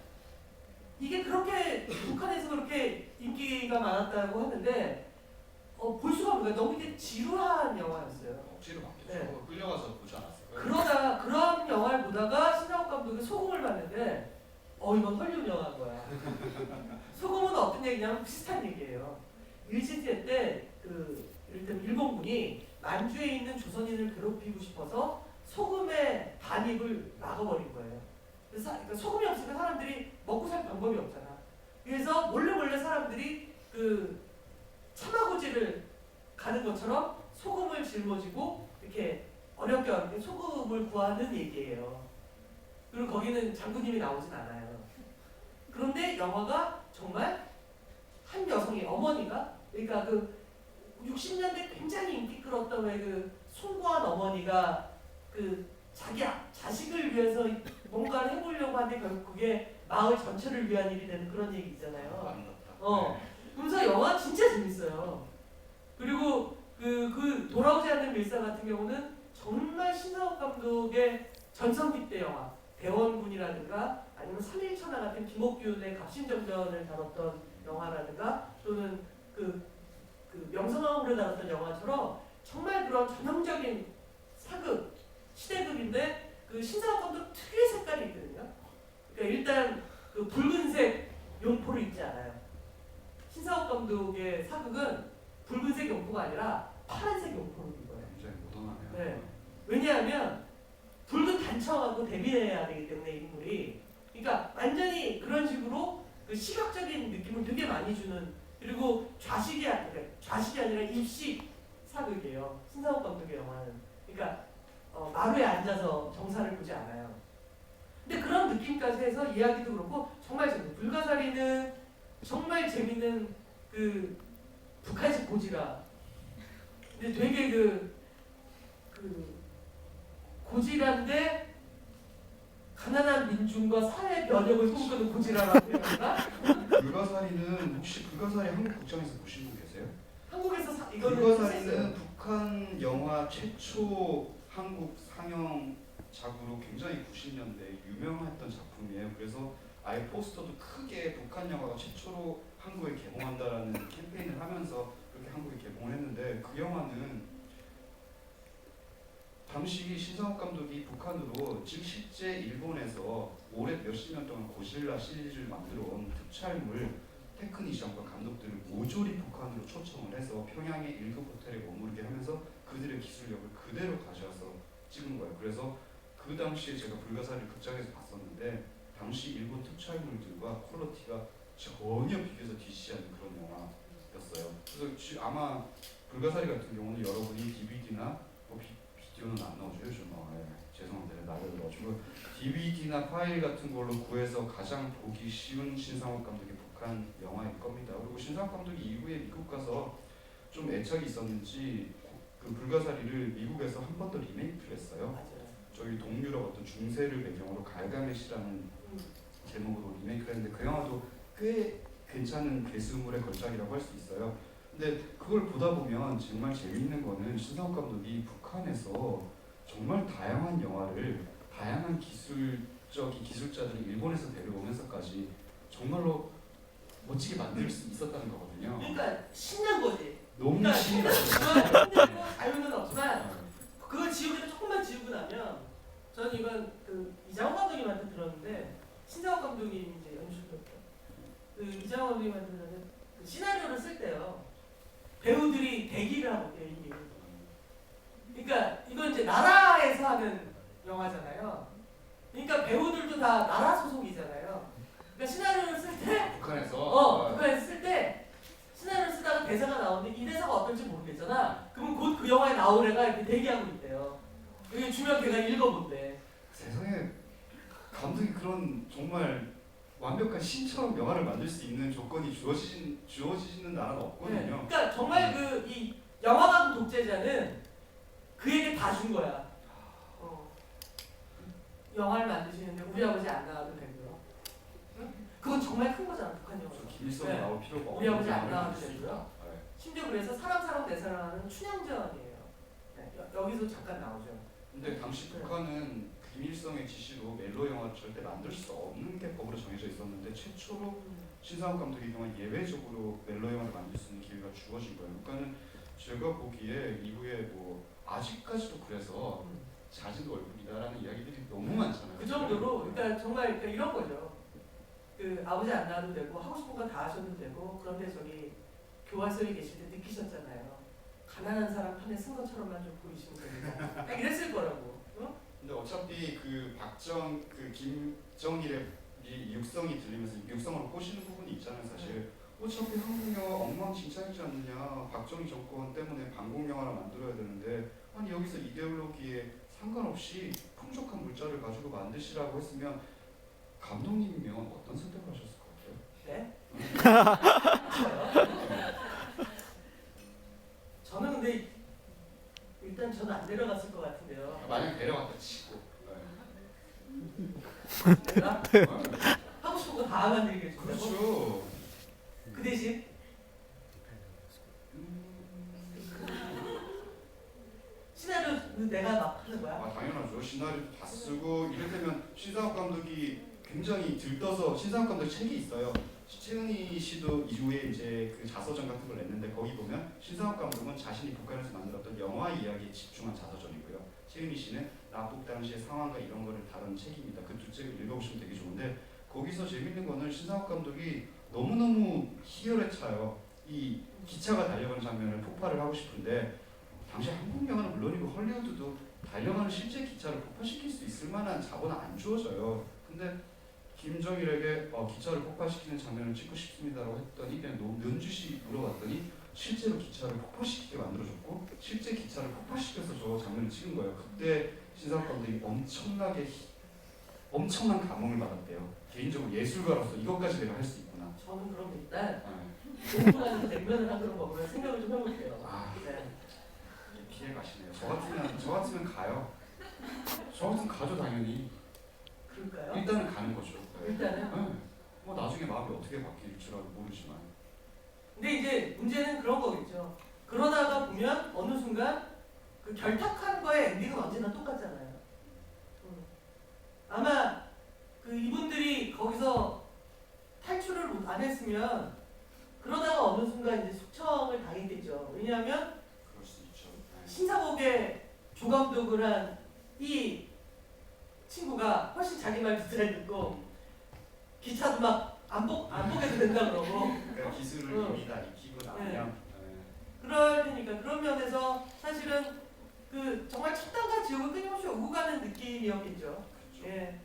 이게 그렇게 북한에서 그렇게 인기가 많았다고 하는데 볼 수가 없는 거예요. 너무 이게 지루한 영화였어요. 억지로 맡겼죠. 네. 끌려가서 보지 않았어요. 그러다가 그런 영화를 보다가 신상욱 감독이 소금을 봤는데 이건 헐리우드 영화인 거야. 소금은 어떤 얘기냐면 비슷한 얘기예요. 일시대 때 그 일단 일본군이 만주에 있는 조선인을 괴롭히고 싶어서 소금의 반입을 막아버린 거예요. 그래서 그러니까 소금이 없으면 사람들이 먹고 살 방법이 없잖아. 그래서 몰래 사람들이 그 참화고지를 가는 것처럼 소금을 짊어지고 이렇게 어렵게 소금을 구하는 얘기예요. 그리고 거기는 장군님이 나오진 않아요. 그런데 영화가 정말 한 여성의 어머니가, 그러니까 그 60년대 굉장히 인기 끌었던 왜 그 숭고한 어머니가 그 자기 자식을 위해서 뭔가를 해보려고 하는데 결국 그게 마을 전체를 위한 일이 되는 그런 얘기 있잖아요. 아름답다. 그래서 영화 진짜 재밌어요. 그리고 그 돌아오지 않는 밀사 같은 경우는 정말 신상욱 감독의 전성기 때 영화, 대원군이라든가 아니면 3.1천하 같은 김옥균의 갑신정전을 다뤘던 영화라든가 또는 그 명성황후를 다뤘던 영화처럼 정말 그런 전형적인 사극, 시대극인데 그 신상욱 감독 특유의 색깔이 있거든요. 그러니까 일단 그 붉은색 용포를 입지 않아요. 신상욱 감독의 사극은 붉은색 용포가 아니라 파란색 용포를 입어요. 굉장히 모던하네요. 네. 왜냐하면 붉은 단청하고 대비해야 되기 때문에 인물이, 그러니까 완전히 그런 식으로 그 시각적인 느낌을 되게 많이 주는, 그리고 좌식이 아니라 입식 사극이에요. 신상욱 감독의 영화는. 그러니까 마루에 앉아서 정사를 보지 않아요. 근데 그런 느낌까지 해서 이야기도 그렇고 정말 재밌어요. 불가사리는 정말 재밌는 그 북한식 고지라. 근데 되게 그 고지라인데 가난한 민중과 사회 변혁을 꿈꾸는 고지라라고 해야 되나? 불가사리는 혹시 불가사리 한국 극장에서 보신 분 계세요? 한국에서 이거는 불가사리는 북한 영화 최초 한국 상영작으로 굉장히 90년대 유명했던 작품이에요. 그래서 아예 포스터도 크게 북한 영화가 최초로 한국에 개봉한다라는 캠페인을 하면서 그렇게 한국에 개봉을 했는데, 그 영화는 당시 신상욱 감독이 북한으로 지금 실제 일본에서 올해 몇십 년 동안 고질라 시리즈를 만들어 온 특촬물 테크니션과 감독들을 모조리 북한으로 초청을 해서 평양의 1급 호텔에 머무르게 하면서 그들의 기술력을 그대로 가져와서 찍은 거예요. 그래서 그 당시에 제가 불가사리를 극장에서 봤었는데 당시 일본 특촬물들과 퀄리티가 전혀 비교해서 뒤지지 않는 그런 영화였어요. 그래서 아마 불가사리 같은 경우는 여러분이 DVD나 비디오는 안 나오죠 요즘. 죄송한데 나를 넣어주고 DVD나 파일 같은 걸로 구해서 가장 보기 쉬운 신상욱 감독의 북한 영화일 겁니다. 그리고 신상욱 감독이 이후에 미국 가서 좀 애착이 있었는지 그 불가사리를 미국에서 한 번 더 리메이크를 했어요. 맞아요. 저희 동유럽 어떤 중세를 배경으로 갈가메시라는 제목으로 리메이크를 했는데 그 영화도 꽤 괜찮은 괴수물의 걸작이라고 할 수 있어요. 근데 그걸 보다 보면 정말 재미있는 거는 신상욱 감독이 북한에서 정말 다양한 영화를 다양한 기술자들을 일본에서 데려오면서까지 정말로 멋지게 만들 수 있었다는 거거든요. 그러니까 신난 거지. 너무 그러니까 신이 신나지만 힘들고 자유는 없지만 그걸 지우기도 조금만 지우고 나면, 저는 이건 그 이장호 감독님한테 들었는데, 신상욱 감독이 이제 연출했죠. 그 이장호 감독님한테 들었는데 그 시나리오를 쓸 때요, 배우들이 대기를 하고 있대요 이미. 그러니까 이건 이제 나라에서 하는 영화잖아요. 그러니까 배우들도 다 나라 소속이잖아요. 그러니까 시나리오를 쓸 때 북한에서 쓸 때 시나리오를 쓰다가 대사가 나오는데 이 대사가 어떨지 모르겠잖아. 그러면 곧 그 영화에 나올 애가 이렇게 대기하고 있대요. 이게 주면 걔가 읽어본대. 세상에 감독이 그런 정말 완벽한 신처럼 영화를 만들 수 있는 조건이 주어지는 나라가 없거든요. 네. 그러니까 정말 그 이 영화관 독재자는 그에게 다 준 거야. 영화를 만드시는데 우리 아버지 안 나와도 되고요. 응? 그건 정말 큰 거잖아, 북한 영화. 김일성이 나올 필요가 없는 우리 아버지 안 영화를 나와도 만들 수 되고요. 있다. 네. 심지어 그래서 사람 내 사랑하는 춘향전이에요. 네, 여기서 잠깐 나오죠. 근데 당시 북한은 김일성의 지시로 멜로 영화를 절대 만들 수 없는 게 법으로 정해져 있었는데 최초로 신상욱 감독이 그동안 예외적으로 멜로 영화를 만들 수 있는 기회가 주어진 거예요. 그러니까는 제가 보기에 이후에 뭐 아직까지도 그래서 잦은 얼굴이다라는 이야기들이 너무 많잖아요. 그 정도로, 그러니까 정말 그러니까 이런 거죠. 그 아버지 안 나와도 되고 하고 싶은 거 다 하셔도 되고, 그런데 저기 교화소에 계실 때 느끼셨잖아요. 가난한 사람 편에 쓴 것처럼만 좀 보이시면 됩니다. 딱 이랬을 거라고. 응? 근데 어차피 그 김정일의 이 육성이 들리면서 육성으로 꼬시는 부분이 있잖아요, 사실. 어차피 한국 영화 엉망진창이지 않느냐. 박정희 정권 때문에 반공 영화를 만들어야 되는데, 아니 여기서 이데올로기에 상관없이 풍족한 물자를 가지고 만드시라고 했으면 감독님이면 어떤 선택을 하셨을 것 같아요? 네? 저는 근데 일단 저는 안 내려갔을 것 같은데요. 만약 내려갔다 치고 내가 네. 하고 싶은 거 다 만들게 준다고? 그렇죠. 그 대신 시나리오는 내가 막 하는 거야. 당연하죠. 시나리오도 다 쓰고 이를테면 신상욱 감독이 굉장히 들떠서 신상욱 감독 책이 있어요. 최은희 씨도 이후에 이제 그 자서전 같은 걸 냈는데 거기 보면 신상욱 감독은 자신이 북한에서 만들었던 영화 이야기에 집중한 자서전이고요. 최은희 씨는 납북 당시의 상황과 이런 거를 다룬 책입니다. 그 두 책을 읽어보시면 되게 좋은데 거기서 재밌는 거는 신상욱 감독이 너무너무 희열에 차요. 이 기차가 달려가는 장면을 폭발을 하고 싶은데 당시 한국 영화는 물론이고 헐리우드도 달려가는 실제 기차를 폭파시킬 수 있을 만한 자본은 안 주어져요. 근데 김정일에게 기차를 폭파시키는 장면을 찍고 싶습니다라고 했더니 그냥 면주시 물어봤더니 실제로 기차를 폭파시키게 만들어줬고 실제 기차를 폭파시켜서 저 장면을 찍은 거예요. 그때 신상욱 감독이 엄청난 감흥을 받았대요. 개인적으로 예술가로서 이것까지 내가 할 수 있구나. 저는 그럼 일단 네. 공부하는 냉면을 한 그릇 먹으면 생각을 좀 해볼게요. 아. 네. 피해 가시네요. 저 같으면 가요. 저 같으면 가죠 당연히. 그럴까요? 일단은 가는 거죠. 네. 일단은. 네. 뭐 나중에 마음이 어떻게 바뀔지라도 모르지만. 근데 이제 문제는 그런 거겠죠. 그러다가 보면 어느 순간 그 결탁한 거의 엔딩은 언제나 똑같잖아요. 아마 그 이분들이 거기서 탈출을 안 했으면 그러다가 어느 순간 이제 숙청을 당했겠죠. 왜냐하면 그럴 수 있죠. 네. 신사복의 조감독을 한 이 친구가 훨씬 자기 말도 잘 듣고 기차도 막 안 보게도 된다 그러고 그러니까 기술을 응. 이미 다 익히고 나면 네. 그럴 테니까 그런 면에서 사실은 그 정말 천당과 지옥을 끊임없이 오고 가는 느낌이었겠죠. 그렇죠. 예.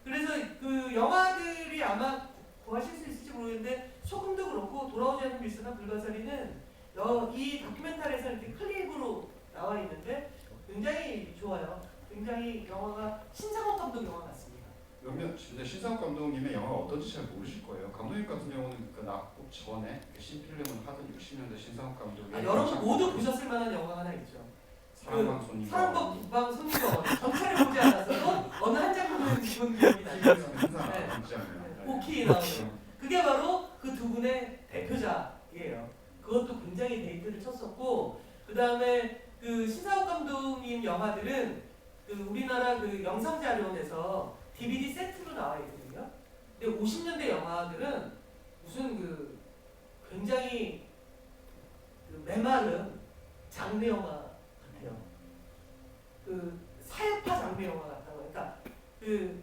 그래서 그 영화들이 아마 구하실 수 있을지 모르겠는데 소금도 그렇고 돌아오지 않는 밀수나 불가사리는 이 다큐멘터리에서 이렇게 클립으로 나와 있는데 굉장히 좋아요. 굉장히 영화가 신상옥 감독 영화 같습니다. 근데 신상욱 감독님의 영화가 어떤지 잘 모르실 거예요. 감독님 같은 경우는 그 낙북 전에 그 신필름을 하던 60년대 신상욱 감독의 여러분 모두 보셨을 만한 영화가 하나 있죠. 사랑방 손님 사랑방 국방 손님과 전차를 보지 않았어도 어느 한 장면은 기본 기억이 나죠. 항상 네. 남지 않아요. 오키 나오는 그게 바로 그 두 분의 대표작이에요. 그것도 굉장히 데이트를 쳤었고 그 다음에 그 신사옥 감독님 영화들은 그 우리나라 그 영상자료원에서 DVD 세트로 나와 있거든요. 근데 50년대 영화들은 무슨 그 굉장히 그 메마른 장르 영화 같아요. 그 사회파 장르 영화 같다고. 그러니까 그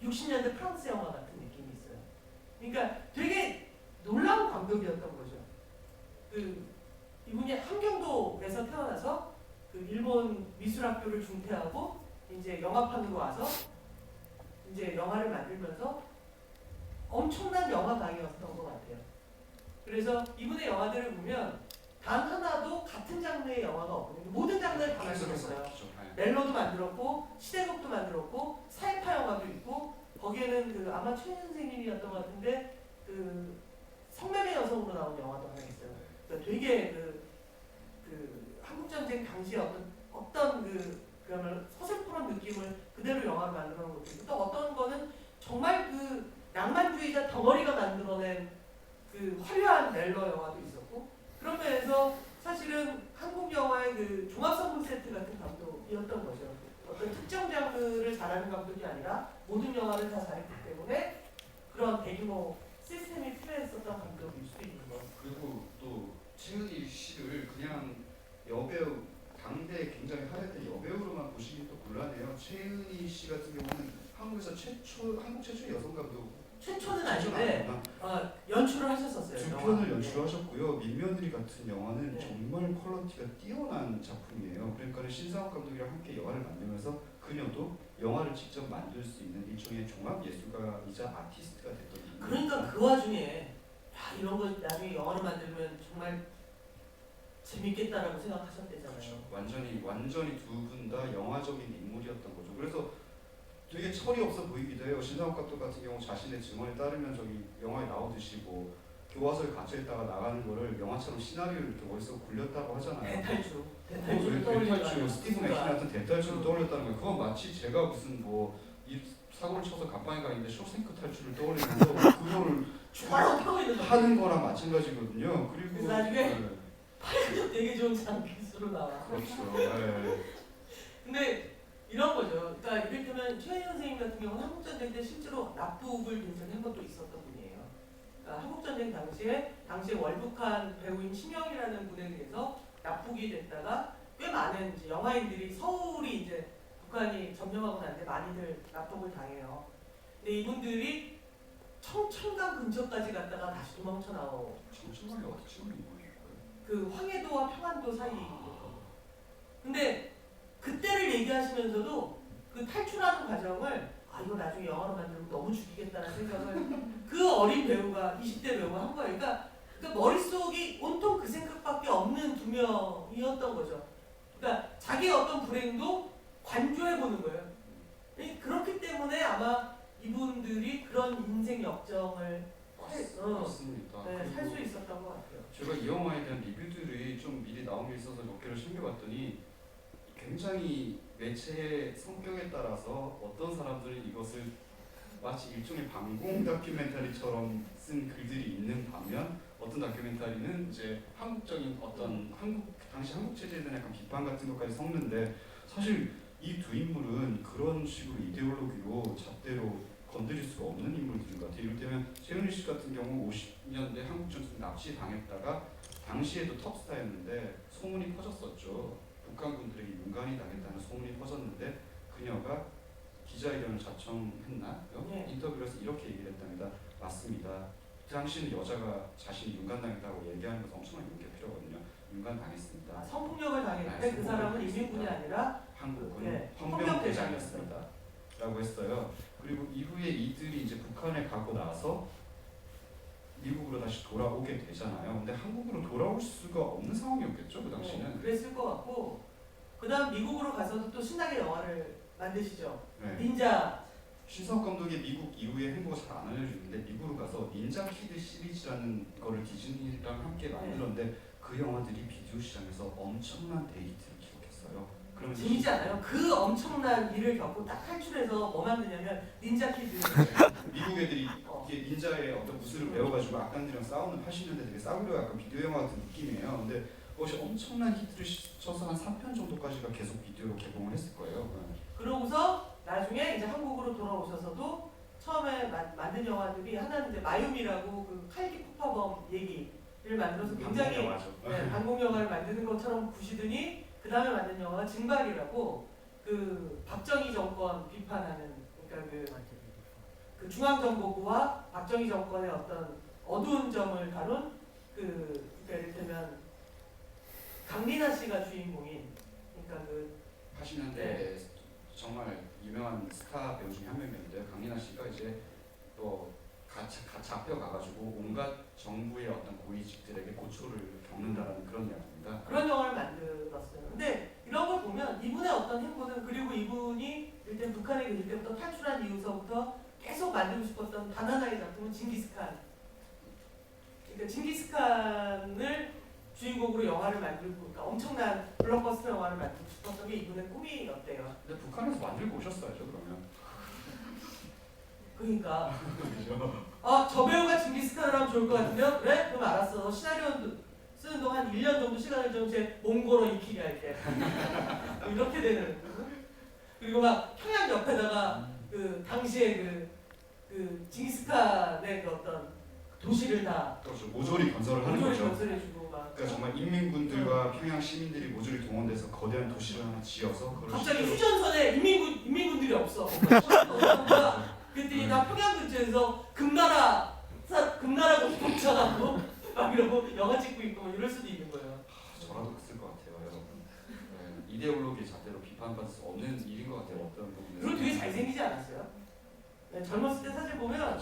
60년대 프랑스 영화 같은 느낌이 있어요. 그러니까 되게 놀라운 감독이었던 거죠. 그 이분이 함경도에서 태어나서 그 일본 미술학교를 중퇴하고 이제 영화판으로 와서 이제 영화를 만들면서 엄청난 영화광이었던 것 같아요. 그래서 이분의 영화들을 보면 단 하나도 같은 장르의 영화가 없거든요. 모든 장르를 다 만들었어요. 멜로도 만들었고 시대극도 만들었고 사이파 영화도 있고 거기에는 그 아마 최 선생님이었던 것 같은데 그 성매매 여성으로 나온 영화도 하나 있어요. 그러니까 되게 그 한국 전쟁 당시에 어떤 그야말로 서슬프런 느낌을 그대로 영화로 만들어 놓은 것도 있고 또 어떤 거는 정말 그 낭만주의자 덩어리가 만들어낸 그 화려한 멜로 영화도 있었고 그런 면에서 사실은 한국 영화의 그 종합선물 세트 같은 감독이었던 거죠. 어떤 특정 장르를 잘하는 감독이 아니라 모든 영화를 다 잘했기 때문에 그런 대규모 시스템이 필요했었던 감독일 수도 있는 거예요. 그리고 또 최은희 씨를 그냥 여배우 당대 굉장히 화려했던 여배우로만 보시기 또 곤란해요. 최은희 씨 같은 경우는 한국 최초 여성 감독 최초는 아닌데 연출을 하셨었어요. 두 영화. 편을 연출하셨고요. 민며느리 같은 영화는 네. 정말 퀄리티가 뛰어난 작품이에요. 그러니까 신상욱 감독이랑 함께 영화를 만들면서 그녀도 영화를 직접 만들 수 있는 일종의 종합 예술가이자 아티스트가 됐던 인물입니다. 그러니까 그 와중에 이런 거 나중에 영화로 만들면 정말 재밌겠다라고 생각하셨대잖아요. 그렇죠. 완전히 두 분 다 영화적인 인물이었던 거죠. 그래서 되게 철이 없어 보이기도 해요. 신상욱 감독 같은 경우 자신의 증언에 따르면 저기 영화에 나오듯이 뭐 교화소에 갇혀 있다가 나가는 거를 영화처럼 시나리오를 이렇게 머릿속에 굴렸다고 하잖아요. 대탈출 대탈출, 스티븐 맥퀸 같은 대탈출을 떠올렸다는 거예요. 그건 마치 제가 무슨 뭐 이 사고를 쳐서 갑방에 가 있는데 쇼생크 탈출을 떠올리면서 그거를 바로 타고 있는 거야. 하는 거랑 마찬가지거든요. 그리고 그래서 나중에 되게 좋은 장기수로 나와. 그렇죠. 네. 근데 이런 거죠. 그러니까 이를테면 최혜연 선생님 같은 경우는 한국전쟁 때 실제로 납북을 굉장히 한 것도 있었던 분이에요. 그러니까 한국전쟁 당시에 월북한 배우인 심영이라는 분에 의해서 납북이 됐다가 꽤 많은 이제 영화인들이 서울이 이제 북한이 점령하고 난 뒤에 많이들 납북을 당해요. 근데 이분들이 청천강 근처까지 갔다가 다시 도망쳐 나오. 청천강이 어디 지금 있는 거예요? 그 황해도와 평안도 사이. 근데 그때를 얘기하시면서도 그 탈출하는 과정을 이거 나중에 영화로 만들면 너무 죽이겠다는 생각을 그 어린 배우가 20대 배우가 한 거예요. 그러니까 머릿속이 온통 그 생각밖에 없는 두 명이었던 거죠. 그러니까 자기의 어떤 불행도 관조해 보는 거예요. 그렇기 때문에 아마 이분들이 그런 인생 역정을 맞습니다. 살 수 있었던 것 같아요. 제가 이 영화에 대한 리뷰들이 좀 미리 나온 게 있어서 몇 개를 챙겨봤더니 굉장히 매체의 성격에 따라서 어떤 사람들은 이것을 마치 일종의 방공 다큐멘터리처럼 쓴 글들이 있는 반면 어떤 다큐멘터리는 이제 한국적인 어떤 당시 한국 체제에 대한 약간 비판 같은 것까지 섞는데 사실 이 두 인물은 그런 식으로 이데올로기로 잣대로 건드릴 수가 없는 인물들인 것 같아요. 이를테면 최은희 씨 같은 경우 50년대 한국 전쟁 납치 당했다가 당시에도 톱스타였는데 소문이 퍼졌었죠. 북한군들에게 윤관이 당했다는 소문이 퍼졌는데 그녀가 기자회견을 자청했나요? 네. 인터뷰에서 이렇게 얘기를 했답니다. 맞습니다. 당시는 여자가 자신이 윤관당했다고 얘기하는 것은 엄청난 용기가 필요하거든요. 윤관당했습니다. 성폭력을 당했는데 그 사람은 이민군이 아니라 한국군 헌병대장이었습니다. 라고 했어요. 그리고 이후에 이들이 이제 북한에 가고 나서 미국으로 다시 돌아오게 되잖아요. 근데 한국으로 돌아올 수가 없는 상황이었겠죠, 그 당시는. 그랬을 것 같고 그다음 미국으로 가서도 또 신나게 영화를 만드시죠. 네. 닌자. 신상욱 감독의 미국 이후의 행보가 잘 안 알려주는데 미국으로 가서 닌자 키드 시리즈라는 거를 디즈니랑 함께 만들었는데 그 영화들이 비디오 시장에서 엄청난 데이트를 기록했어요. 그러면 재밌지 않아요? 그 엄청난 일을 겪고 딱 탈출해서 뭐 만드냐면 닌자 키드. 미국 애들이 이게 닌자의 어떤 무술을 배워가지고 악당들이랑 싸우는 80년대 되게 싸구려 약간 비디오 영화 같은 느낌이에요. 근데 그것이 엄청난 히트를 쳐서 한 3편 정도까지가 계속 비디오로 개봉을 했을 거예요. 그러고서 나중에 이제 한국으로 돌아오셔서도 처음에 만든 영화들이 하나는 이제 마유미라고 그 칼기 폭파범 얘기를 만들어서 굉장히 방공 영화를 만드는 것처럼 구시더니 그 다음에 만든 영화가 증발이라고 그 박정희 정권 비판하는 그러니까 그 중앙정보부와 박정희 정권의 어떤 어두운 점을 다룬 그러니까 예를들면 강민아 씨가 주인공인 그러니까 그 80년대 정말 유명한 스타 배우 중에 한 명이었는데요. 강민아 씨가 이제 또 잡혀가가지고 온갖 정부의 어떤 고위직들에게 고초를 겪는다라는 그런 이야기입니다. 그런 영화를 만들었어요. 근데 이런 걸 보면 이분의 어떤 행보는 그리고 이분이 일단 북한에 계실 때부터 탈출한 이후서부터 계속 만들고 싶었던 단 하나의 작품은 징기스칸. 그러니까 징기스칸을 주인공으로 영화를 만들고 그러니까 엄청난 블록버스터 영화를 만들고 싶었던 게 이분의 꿈이었대요. 근데 북한에서 만들고 오셨어야죠 그러면. 그러니까 저 배우가 징기스칸을 하면 좋을 것 같으면 그래? 그럼 알았어. 시나리오 쓰는 동안 1년 정도 시간을 좀 제 몽골어 익히게 할게. 이렇게 되는. 그리고 막 평양 옆에다가 그 당시에 그 징기스칸의 그 어떤 도시를 다 그렇죠. 모조리 건설을 하는 거죠. 건설해주고 막. 그러니까 정말 인민군들과 평양 시민들이 모조리 동원돼서 거대한 도시를 하나 지어서 갑자기 휴전선에 인민군들이 없어. 그랬더니 나 평양 근처에서 금나라 공동차하고 막 이러고 영화 찍고 있고 뭐 이럴 수도 있는 거예요. 저라도 그랬을 것 같아요, 여러분. 네, 이데올로기 잣대로 비판받을 수 없는 일인 것 같아요, 어떤 부분에서. 그리고 되게 잘생기지 않았어요? 네, 젊었을 때 사진 보면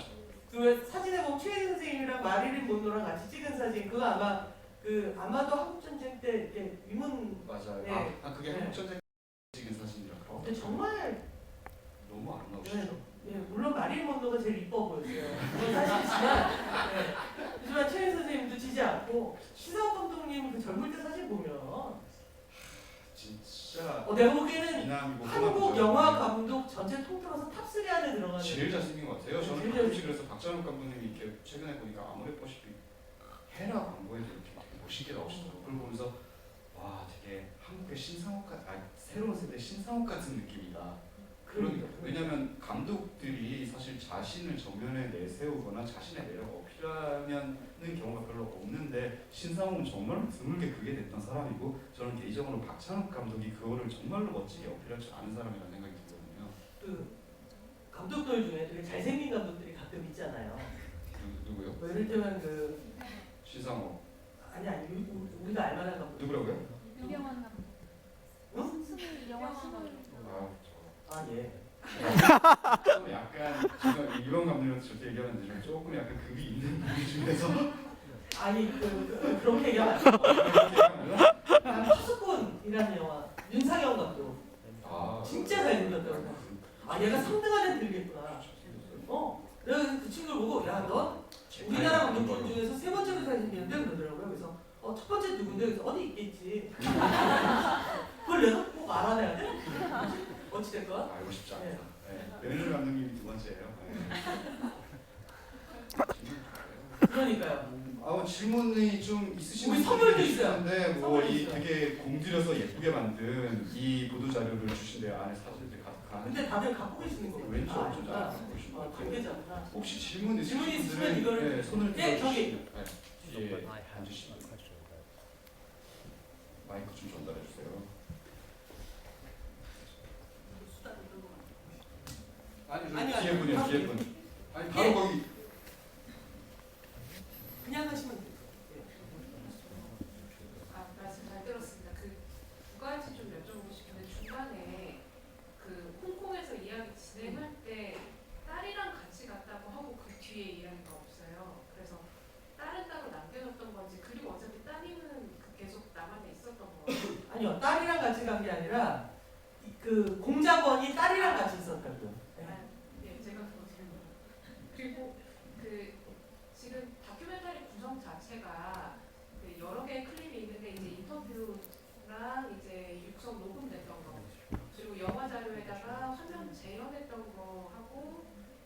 그 사진에 보면 최혜진 선생님이랑 마릴린 monroe랑 같이 찍은 사진 그거 아마도 한국 전쟁 때 이렇게 위문 맞아요. 네. 그게 네. 한국전쟁 찍은 사진이라 근데 정말 너무 아름다우시죠? 예, 물론 마릴린 먼로가 제일 이뻐 보였어요. 그건 사실이지만, 예. 하지만 최인 선생님도 지지 않고 신상욱 감독님 그 젊을 때 사진 보면 진짜 내가 보기에는 미남이고 한국 호남이죠. 영화 감독 전체 통틀어서 탑3 안에 들어가는 제일 잘생긴 것 같아요. 저는 제일 가끔씩 그래서 박찬욱 감독님이 이렇게 최근에 보니까 아모레퍼시픽 해라 광고에도 이렇게 막 멋있게 나오시더라고요. 그걸 보면서 와 되게 한국의 신상욱 새로운 세대 신상욱 같은 느낌이다. 그러니까 왜냐하면 감독들이 사실 자신을 정면에 내세우거나 자신의 매력을 어필하는 경우가 별로 없는데 신상욱은 정말로 드물게 그게 됐던 사람이고 저는 개인적으로 박찬욱 감독이 그거를 정말로 멋지게 어필할 줄 아는 사람이라는 생각이 들거든요. 그 감독들 중에 되게 잘생긴 감독들이 가끔 있잖아요. 누구요? 뭐 예를 들면 그 신상욱. 아니 우리가 알만한 감독 누구라고요? 유경환 감독. 응? 스물 영화 스물. 아 예. 좀 약간 제가 이런 감독님한테 저렇게 얘기하는데 좀 조금 약간 급이 있는 분이 중에서 아니 그렇게 얘기하면 안 돼요. 난 파수꾼이라는 영화 윤상영 감독 진짜 잘생겼다고. 아 얘가 3등 안에 들겠구나. 내가 그 친구를 보고 야 넌 우리나라 감독들 중에서 세 번째로 잘생겼는데 그러더라고요. 그래서 첫 번째 누군데? 그래서 어디 있겠지. 그걸 내가 꼭 알아내야 돼? 어찌됐건 알고 싶지 않다. 네. 네. 감독님이 두 번째예요. 그러니까요. 질문이 좀 있으신 우리 선물도 있어요. 있는데 선물도 이 있어요. 되게 공들여서 예쁘게 만든 이 보도 자료를 주신대요. 안에 사진들 가득한. 근데 다들 갖고 계시는 거예요. 왼쪽 좀 갖고 계신 것 같아요. 관계자구나. 혹시 질문 질문 있으신 있으면 분들은 이거를 네, 손을 네, 저기. 들어주시면 뒤에 앉으시면 마이크 좀 전달해 주세요. 아니 뒤에 분이요. 뒤에 분. 아니 바로 예. 거기. 그냥 하시면 돼요. 말씀 잘 들었습니다. 두 가지 좀 여쭤보고 싶은데 중간에 그 홍콩에서 이야기 진행할 때 딸이랑 같이 갔다고 하고 그 뒤에 이야기가 없어요. 그래서 딸은 따로 남겨놓던 건지 그리고 어차피 따님은 계속 남한테 있었던 거예요. 아니요, 딸이랑 같이 간 게 아니라 그 공작원이 딸이랑 같이 있었다고요. 예, 제가 그거 들은 그리고 지금 다큐멘터리 구성 자체가 여러 개의 클립이 있는데 이제 인터뷰랑 이제 육성 녹음됐던 거 그리고 영화 자료에다가 화면 재현했던 거 하고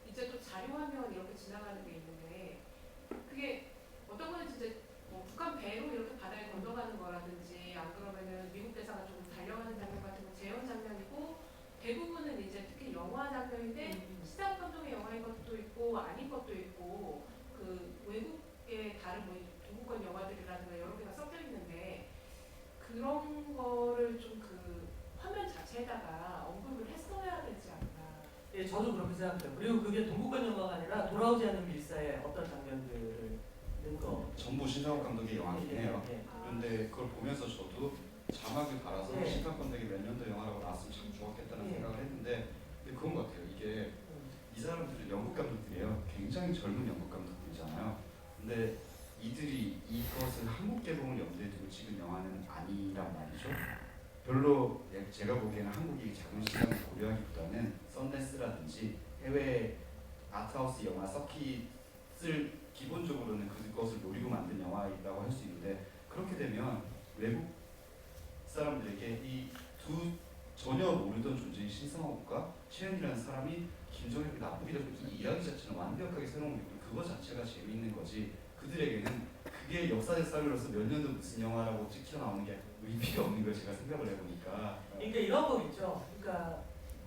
이제 또 자료 화면 이렇게 지나가는 게 있는데 그게 어떤 거는 진짜 뭐 북한 배로 이렇게 바다에 건너가는 거라든지 안 그러면은 미국 대사가 좀 달려가는 장면 같은 거 재현 장면이고 대부분은 이제 특히 영화 장면인데 시사욱 감독의 영화인 것도 있고 아닌 것도 있고 그 외국의 다른 뭐 동구권 영화들이라든가 여러 개가 섞여 있는데 그런 거를 좀 그 화면 자체에다가 언급을 했어야 되지 않나. 예, 저도 그렇게 생각해요. 그리고 그게 동북권 영화가 아니라 돌아오지 않는 밀사의 어떤 장면들을 넣은 거. 전부 신상욱 감독의 영화긴 해요. 예. 그런데 그걸 보면서 저도 자막을 달아서 네. 신상욱 감독이 몇 년도 영화라고 나왔으면 참 좋았겠다는 네. 생각을 했는데 근데 그건 것 같아요. 이게 이 사람들은 영국 감독들이에요. 굉장히 젊은 영국 감독들이잖아요. 근데 이들이 이것은 한국 개봉을 염두에 두고 찍은 영화는 아니란 말이죠. 별로 제가 보기에는 한국이 작은 시장을 고려하기보다는 썬댄스라든지 해외 아트하우스 영화 서킷을 기본적으로는 그것을 노리고 만든 영화이라고 할 수 있는데 그렇게 되면 외국 사람들에게 이 두 전혀 모르던 존재인 신상욱과 최현이라는 사람이 김정일이 나쁘게 되고 이 이야기 자체는 완벽하게 새로운 거고 그거 자체가 재미있는 거지 그들에게는 그게 역사적 사료로서 몇 년도 무슨 영화라고 찍혀 나오는 게 의미가 없는 걸 제가 생각을 해보니까 그러니까 이런 거 있죠. 그러니까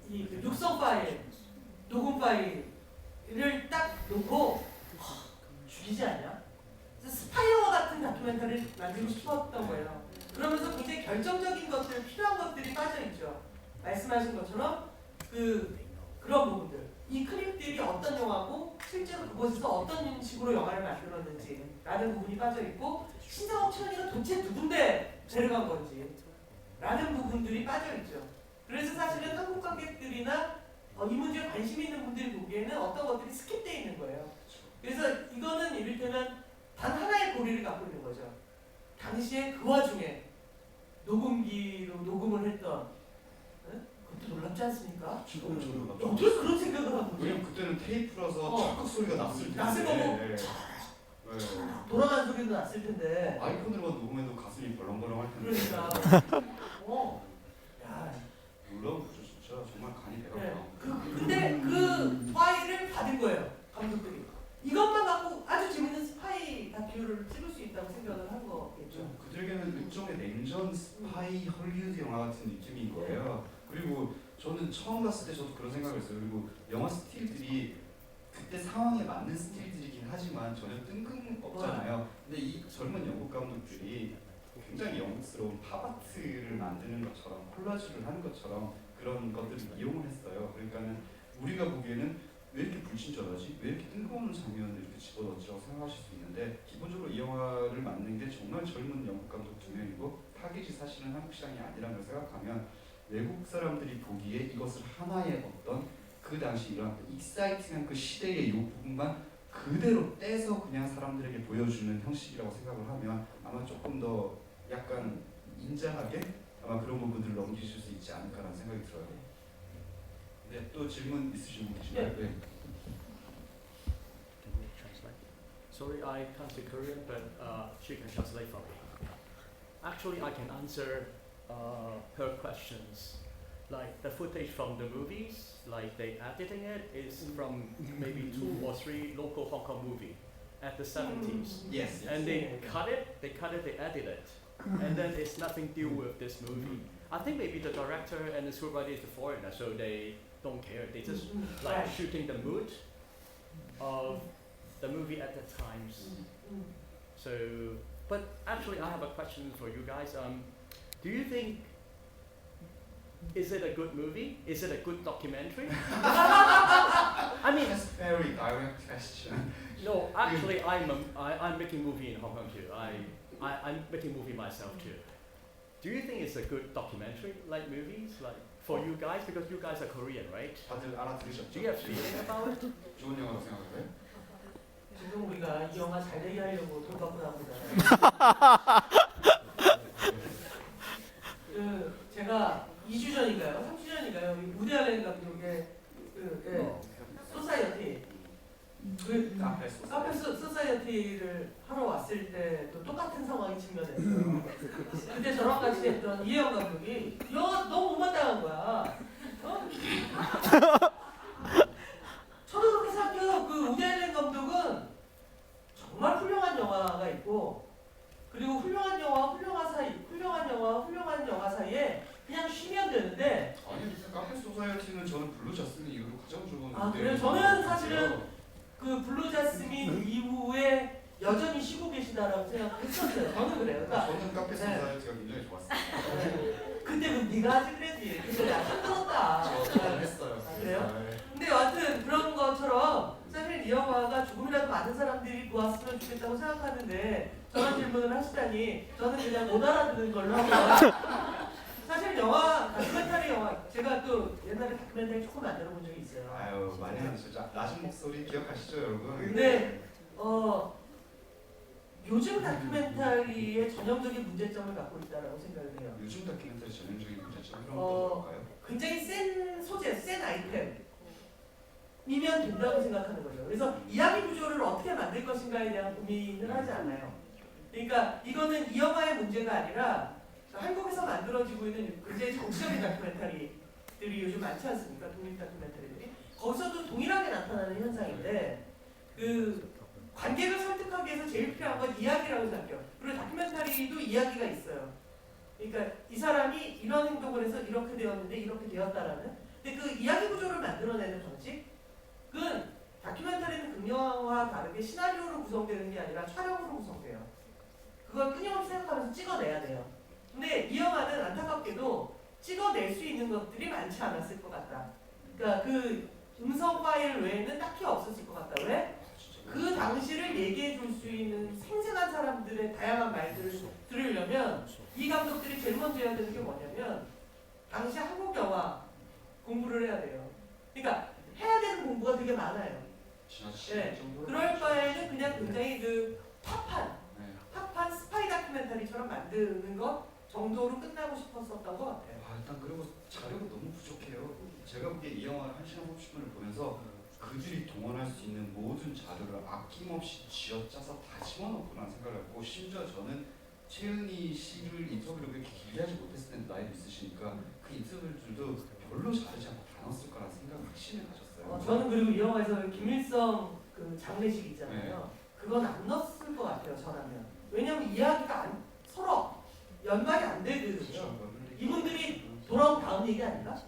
이 육성 파일, 녹음 파일을 딱 놓고 죽이지 않냐? 스파이 영화 같은 다큐멘터리를 만들고 싶었던 거예요. 그러면서 굉장히 결정적인 것들, 필요한 것들이 빠져 있죠. 말씀하신 것처럼 그런 부분들, 이 클립들이 어떤 영화고 실제로 그곳에서 어떤 식으로 영화를 만들었는지라는 부분이 빠져 있고 신상욱 최현이가 도대체 누군데 데려간 건지. 라는 부분들이 빠져있죠. 그래서 사실은 한국 관객들이나 이 문제에 관심 있는 분들이 보기에는 어떤 것들이 스킵되어 있는 거예요. 그래서 이거는 이를테면 단 하나의 고리를 갖고 있는 거죠. 당시에 그 와중에 녹음기로 녹음을 했던 패션. 응? 그것도 놀랍지 않습니까? 지금 저도 나 어떻게 그런 생각을 한 거지? 왜냐면 그때는 테이프라서 어. 찰칵 소리가 났을 텐데. 났을 거고. 네. 돌아가는 소리도 났을 텐데. 아이폰으로만 녹음해도 가슴이 벌렁벌렁할 텐데. 그러니까. 야. 놀라운 거죠 진짜. 정말 간이 배가 네. 아파. 근데 그 파일을 받은 거예요. 감독들이. 이것만 갖고 아주 재밌는 스파이 다큐를 찍을 수 있다고 생각을 한 거겠죠. 그들에게는 일종의 냉전 스파이 헐리우드 영화 같은 느낌인 거예요. 그리고 저는 처음 봤을 때 저도 그런 생각을 했어요. 그리고 영화 스틸들이 그때 상황에 맞는 스틸들이긴 하지만 전혀 뜬금없잖아요. 근데 이 젊은 영국 감독들이 굉장히 영국스러운 팝아트를 만드는 것처럼 콜라주를 하는 것처럼 그런 것들을 이용을 했어요. 그러니까는 우리가 보기에는 왜 이렇게 불친절하지? 왜 이렇게 뜬금없는 장면을 이렇게 집어넣었지라고 생각하실 수 있는데 기본적으로 이 영화를 만든 게 정말 젊은 영국 감독 두 명이고 타깃이 사실은 한국 시장이 아니라는 걸 생각하면 외국 사람들이 보기에 이것을 하나의 어떤 그 당시 이런 익사이팅한 그 시대의 이 부분만 그대로 떼서 그냥 사람들에게 보여주는 형식이라고 생각을 하면 아마 조금 더 약간 인자하게 아마 그런 부분들을 넘기실 수 있지 않을까라는 생각이 들어요. 네, 또 질문 있으신 분 계신가요? 네. Can you translate? Sorry, I can't speak Korean, but she can translate for me. Actually, I can answer her questions. Like the footage from the movies, like they editing it is from maybe 2 or 3 local Hong Kong movie at the 70s. Yes. And they cut it, they edit it. And then it's nothing to do with this movie. I think maybe the director and the scriptwriter is the foreigner, so they don't care. They just like shooting the mood of the movie at the times. So, but actually, I have a question for you guys. Do you think is it a good movie? Is it a good documentary? I mean, That's a very direct question. no. Actually, I'm making movie in Hong Kong too. I'm making movie myself too. Do you think it's a good documentary, like movies, like for you guys, because you guys are Korean, right? 다들 알아들으셨죠? Do you have feeling about it? 좋은 영화라고 생각해요? 지금 우리가 이 영화 잘 되게 하려고 돈 받고 나옵니다. 제가 2주 전인가요? 3주 전인가요? 우디 알렌 감독의 소사이어티 카페 소사이어티를 하러 왔을 때도 똑같은 상황이 직면했어요. 그때 저랑 같이 했던 이혜영 감독이 너무 못마땅한 거야. 저도 그렇게 생각해요. 그 우디 알렌 감독은 정말 훌륭한 영화가 있고 그리고 훌륭한 영화 사이에 그냥 쉬면 되는데 아니 무슨 카페 소사이어티는 저는 블루 자스민 이후로 가장 좋은 그래요? 저는 사실은 그 블루 자스민 이후에 여전히 쉬고 계시다라고 생각했었어요. 저는 그래요. 그러니까 저는 카페 소사이어티가 굉장히 좋았어요. 근데 네가 하지 그랬지. 근데 내가 힘들었다. 저 했어요. 그래요? 근데 여하튼 그런 것처럼 사실 이 영화가 조금이라도 많은 사람들이 보았으면 좋겠다고 생각하는데 저런 질문을 하시다니 저는 그냥 못 알아듣는 걸로 하고요. 사실 다큐멘터리 영화 제가 또 옛날에 다큐멘터리 조금 만들어 본 적이 있어요. 아유 많이 하시죠. 낮은 목소리 기억하시죠 여러분? 근데 요즘 다큐멘터리의 전형적인 문제점을 갖고 있다고 생각을 해요. 요즘 다큐멘터리 전형적인 문제점 그런 거 볼까요? 굉장히 센 소재, 센 아이템이면 된다고 생각하는 거죠. 그래서 이야기 구조를 어떻게 만들 것인가에 대한 고민을 하지 않아요. 그러니까 이거는 이 영화의 문제가 아니라 한국에서 만들어지고 있는 굉장히 정치적인 다큐멘터리들이 요즘 많지 않습니까? 독립 다큐멘터리들이. 거기서도 동일하게 나타나는 현상인데 그 관객을 설득하기 위해서 제일 필요한 건 이야기라고 생각해요. 그리고 다큐멘터리도 이야기가 있어요. 그러니까 이 사람이 이런 행동을 해서 이렇게 되었는데 이렇게 되었다라는 근데 그 이야기 구조를 만들어내는 방식은 다큐멘터리는 극영화와 다르게 시나리오로 구성되는 게 아니라 촬영으로 구성돼요. 그걸 끊임없이 생각하면서 찍어내야 돼요. 근데 이 영화는 안타깝게도 찍어낼 수 있는 것들이 많지 않았을 것 같다. 그러니까 그 음성 파일 외에는 딱히 없었을 것 같다. 왜? 그 당시를 얘기해 줄 수 있는 생생한 사람들의 다양한 말들을 들으려면 이 감독들이 제일 먼저 해야 되는 게 뭐냐면 당시 한국 영화 공부를 해야 돼요. 그러니까 해야 되는 공부가 되게 많아요. 네. 그럴 바에는 그냥 굉장히 그 팝한 스파이 다큐멘터리처럼 만드는 것 정도로 끝나고 싶었었던 것 같아요. 일단 제가 보기에 이 영화를 1시간 30분을 보면서 그들이 동원할 수 있는 모든 자료를 아낌없이 쥐어짜서 다 집어넣구나 생각을 했고, 심지어 저는 최은희 씨를 인터뷰를 그렇게 길게 하지 못했을 텐데 나이도 있으시니까 그 인터뷰들도 별로 자르지 않고 다 넣었을 거라는 생각을 확신을 가졌어요. 저는 그리고 이 영화에서 김일성 그 장례식 있잖아요. 네. 그건 안 넣었을 것 같아요, 저라면. 왜냐면 이야기가 서로 연관이 안 되거든요. 그렇죠. 이분들이 돌아온 다음 얘기 아닌가?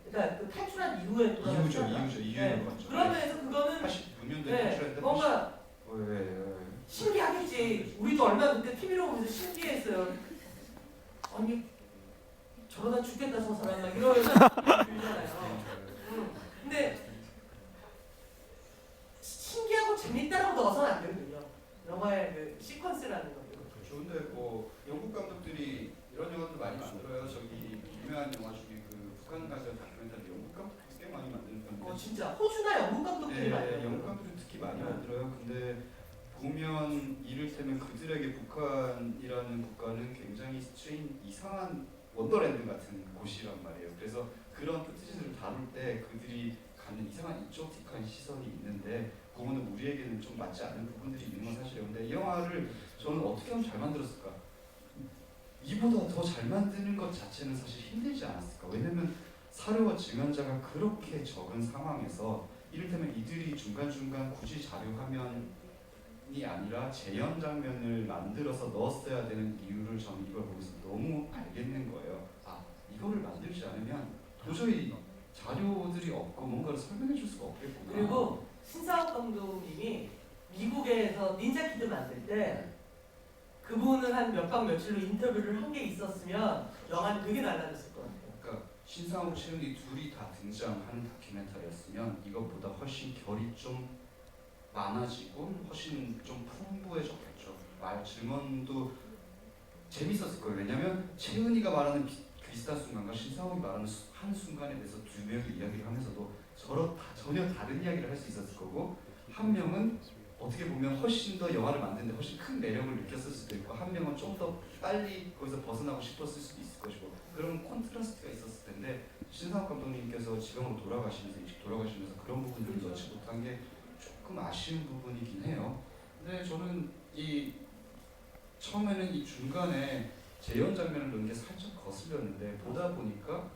그러니까 그 탈출한 이후에 돌아왔잖아요. 이유로 봤죠. 그런 면에서 그거는 86년도에 네, 탈출했는데 뭔가 왜. 신기하겠지. 우리도 얼마 그때 TV로 보면서 신기했어요. 아니 저러다 죽겠다 저 사람 막 이러면서 들잖아요. 근데 신기하고 재밌다라고 넣어서는 안 되거든요. 영화의 그 시퀀스라는 거죠. 좋은데 뭐 영국 감독들이 이런 영화도 많이 만들어요. 저기 유명한 영화 중에 그 북한 가서 다큐멘터리 영국 감독들이 꽤 많이 만드는 편인데. 진짜 호주나 영국 감독들이 많이 네, 영국 만들어요. 감독들이 특히 많이 만들어요. 근데 보면 이를테면 그들에게 북한이라는 국가는 굉장히 이상한 원더랜드 같은 곳이란 말이에요. 그래서 그런 푸티지들을 다룰 때 그들이 갖는 이상한 익조틱한 시선이 있는데 보면은 우리에게는 좀 맞지 않는 부분들이 있는 건 사실이에요. 근데 이 영화를 저는 어떻게 하면 잘 만들었을까? 이보다 더 잘 만드는 것 자체는 사실 힘들지 않았을까? 왜냐면 사료와 증언자가 그렇게 적은 상황에서 이를테면 이들이 중간중간 굳이 자료 화면이 아니라 재연 장면을 만들어서 넣었어야 되는 이유를 저는 이걸 보면서 너무 알겠는 거예요. 아, 이거를 만들지 않으면 도저히 자료들이 없고 뭔가를 설명해 줄 수가 없겠구나. 그리고 신사옥 감독님이 미국에서 닌자 키드 만들 때 그분을 한 몇 박 며칠로 인터뷰를 한 게 있었으면 영화는 되게 달라졌을 것 같아요. 그러니까 신상욱, 최은희 둘이 다 등장하는 다큐멘터리였으면 이것보다 훨씬 결이 좀 많아지고 훨씬 좀 풍부해졌겠죠. 말 증언도 재밌었을 거예요. 왜냐하면 최은희가 말하는 비슷한 순간과 신상욱이 말하는 한 순간에 대해서 두 명이 이야기를 하면서도 전혀 다른 이야기를 할 수 있었을 거고, 한 명은 어떻게 보면 훨씬 더 영화를 만드는데 훨씬 큰 매력을 느꼈을 수도 있고, 한 명은 좀 더 빨리 거기서 벗어나고 싶었을 수도 있을 것이고, 그런 콘트라스트가 있었을 텐데 신상욱 감독님께서 지금으로 돌아가시면서 일찍 돌아가시면서 그런 부분들을 넣지 못한 게 조금 아쉬운 부분이긴 해요. 근데 저는 이 처음에는 이 중간에 재연 장면을 넣은 게 살짝 거슬렸는데 보다 보니까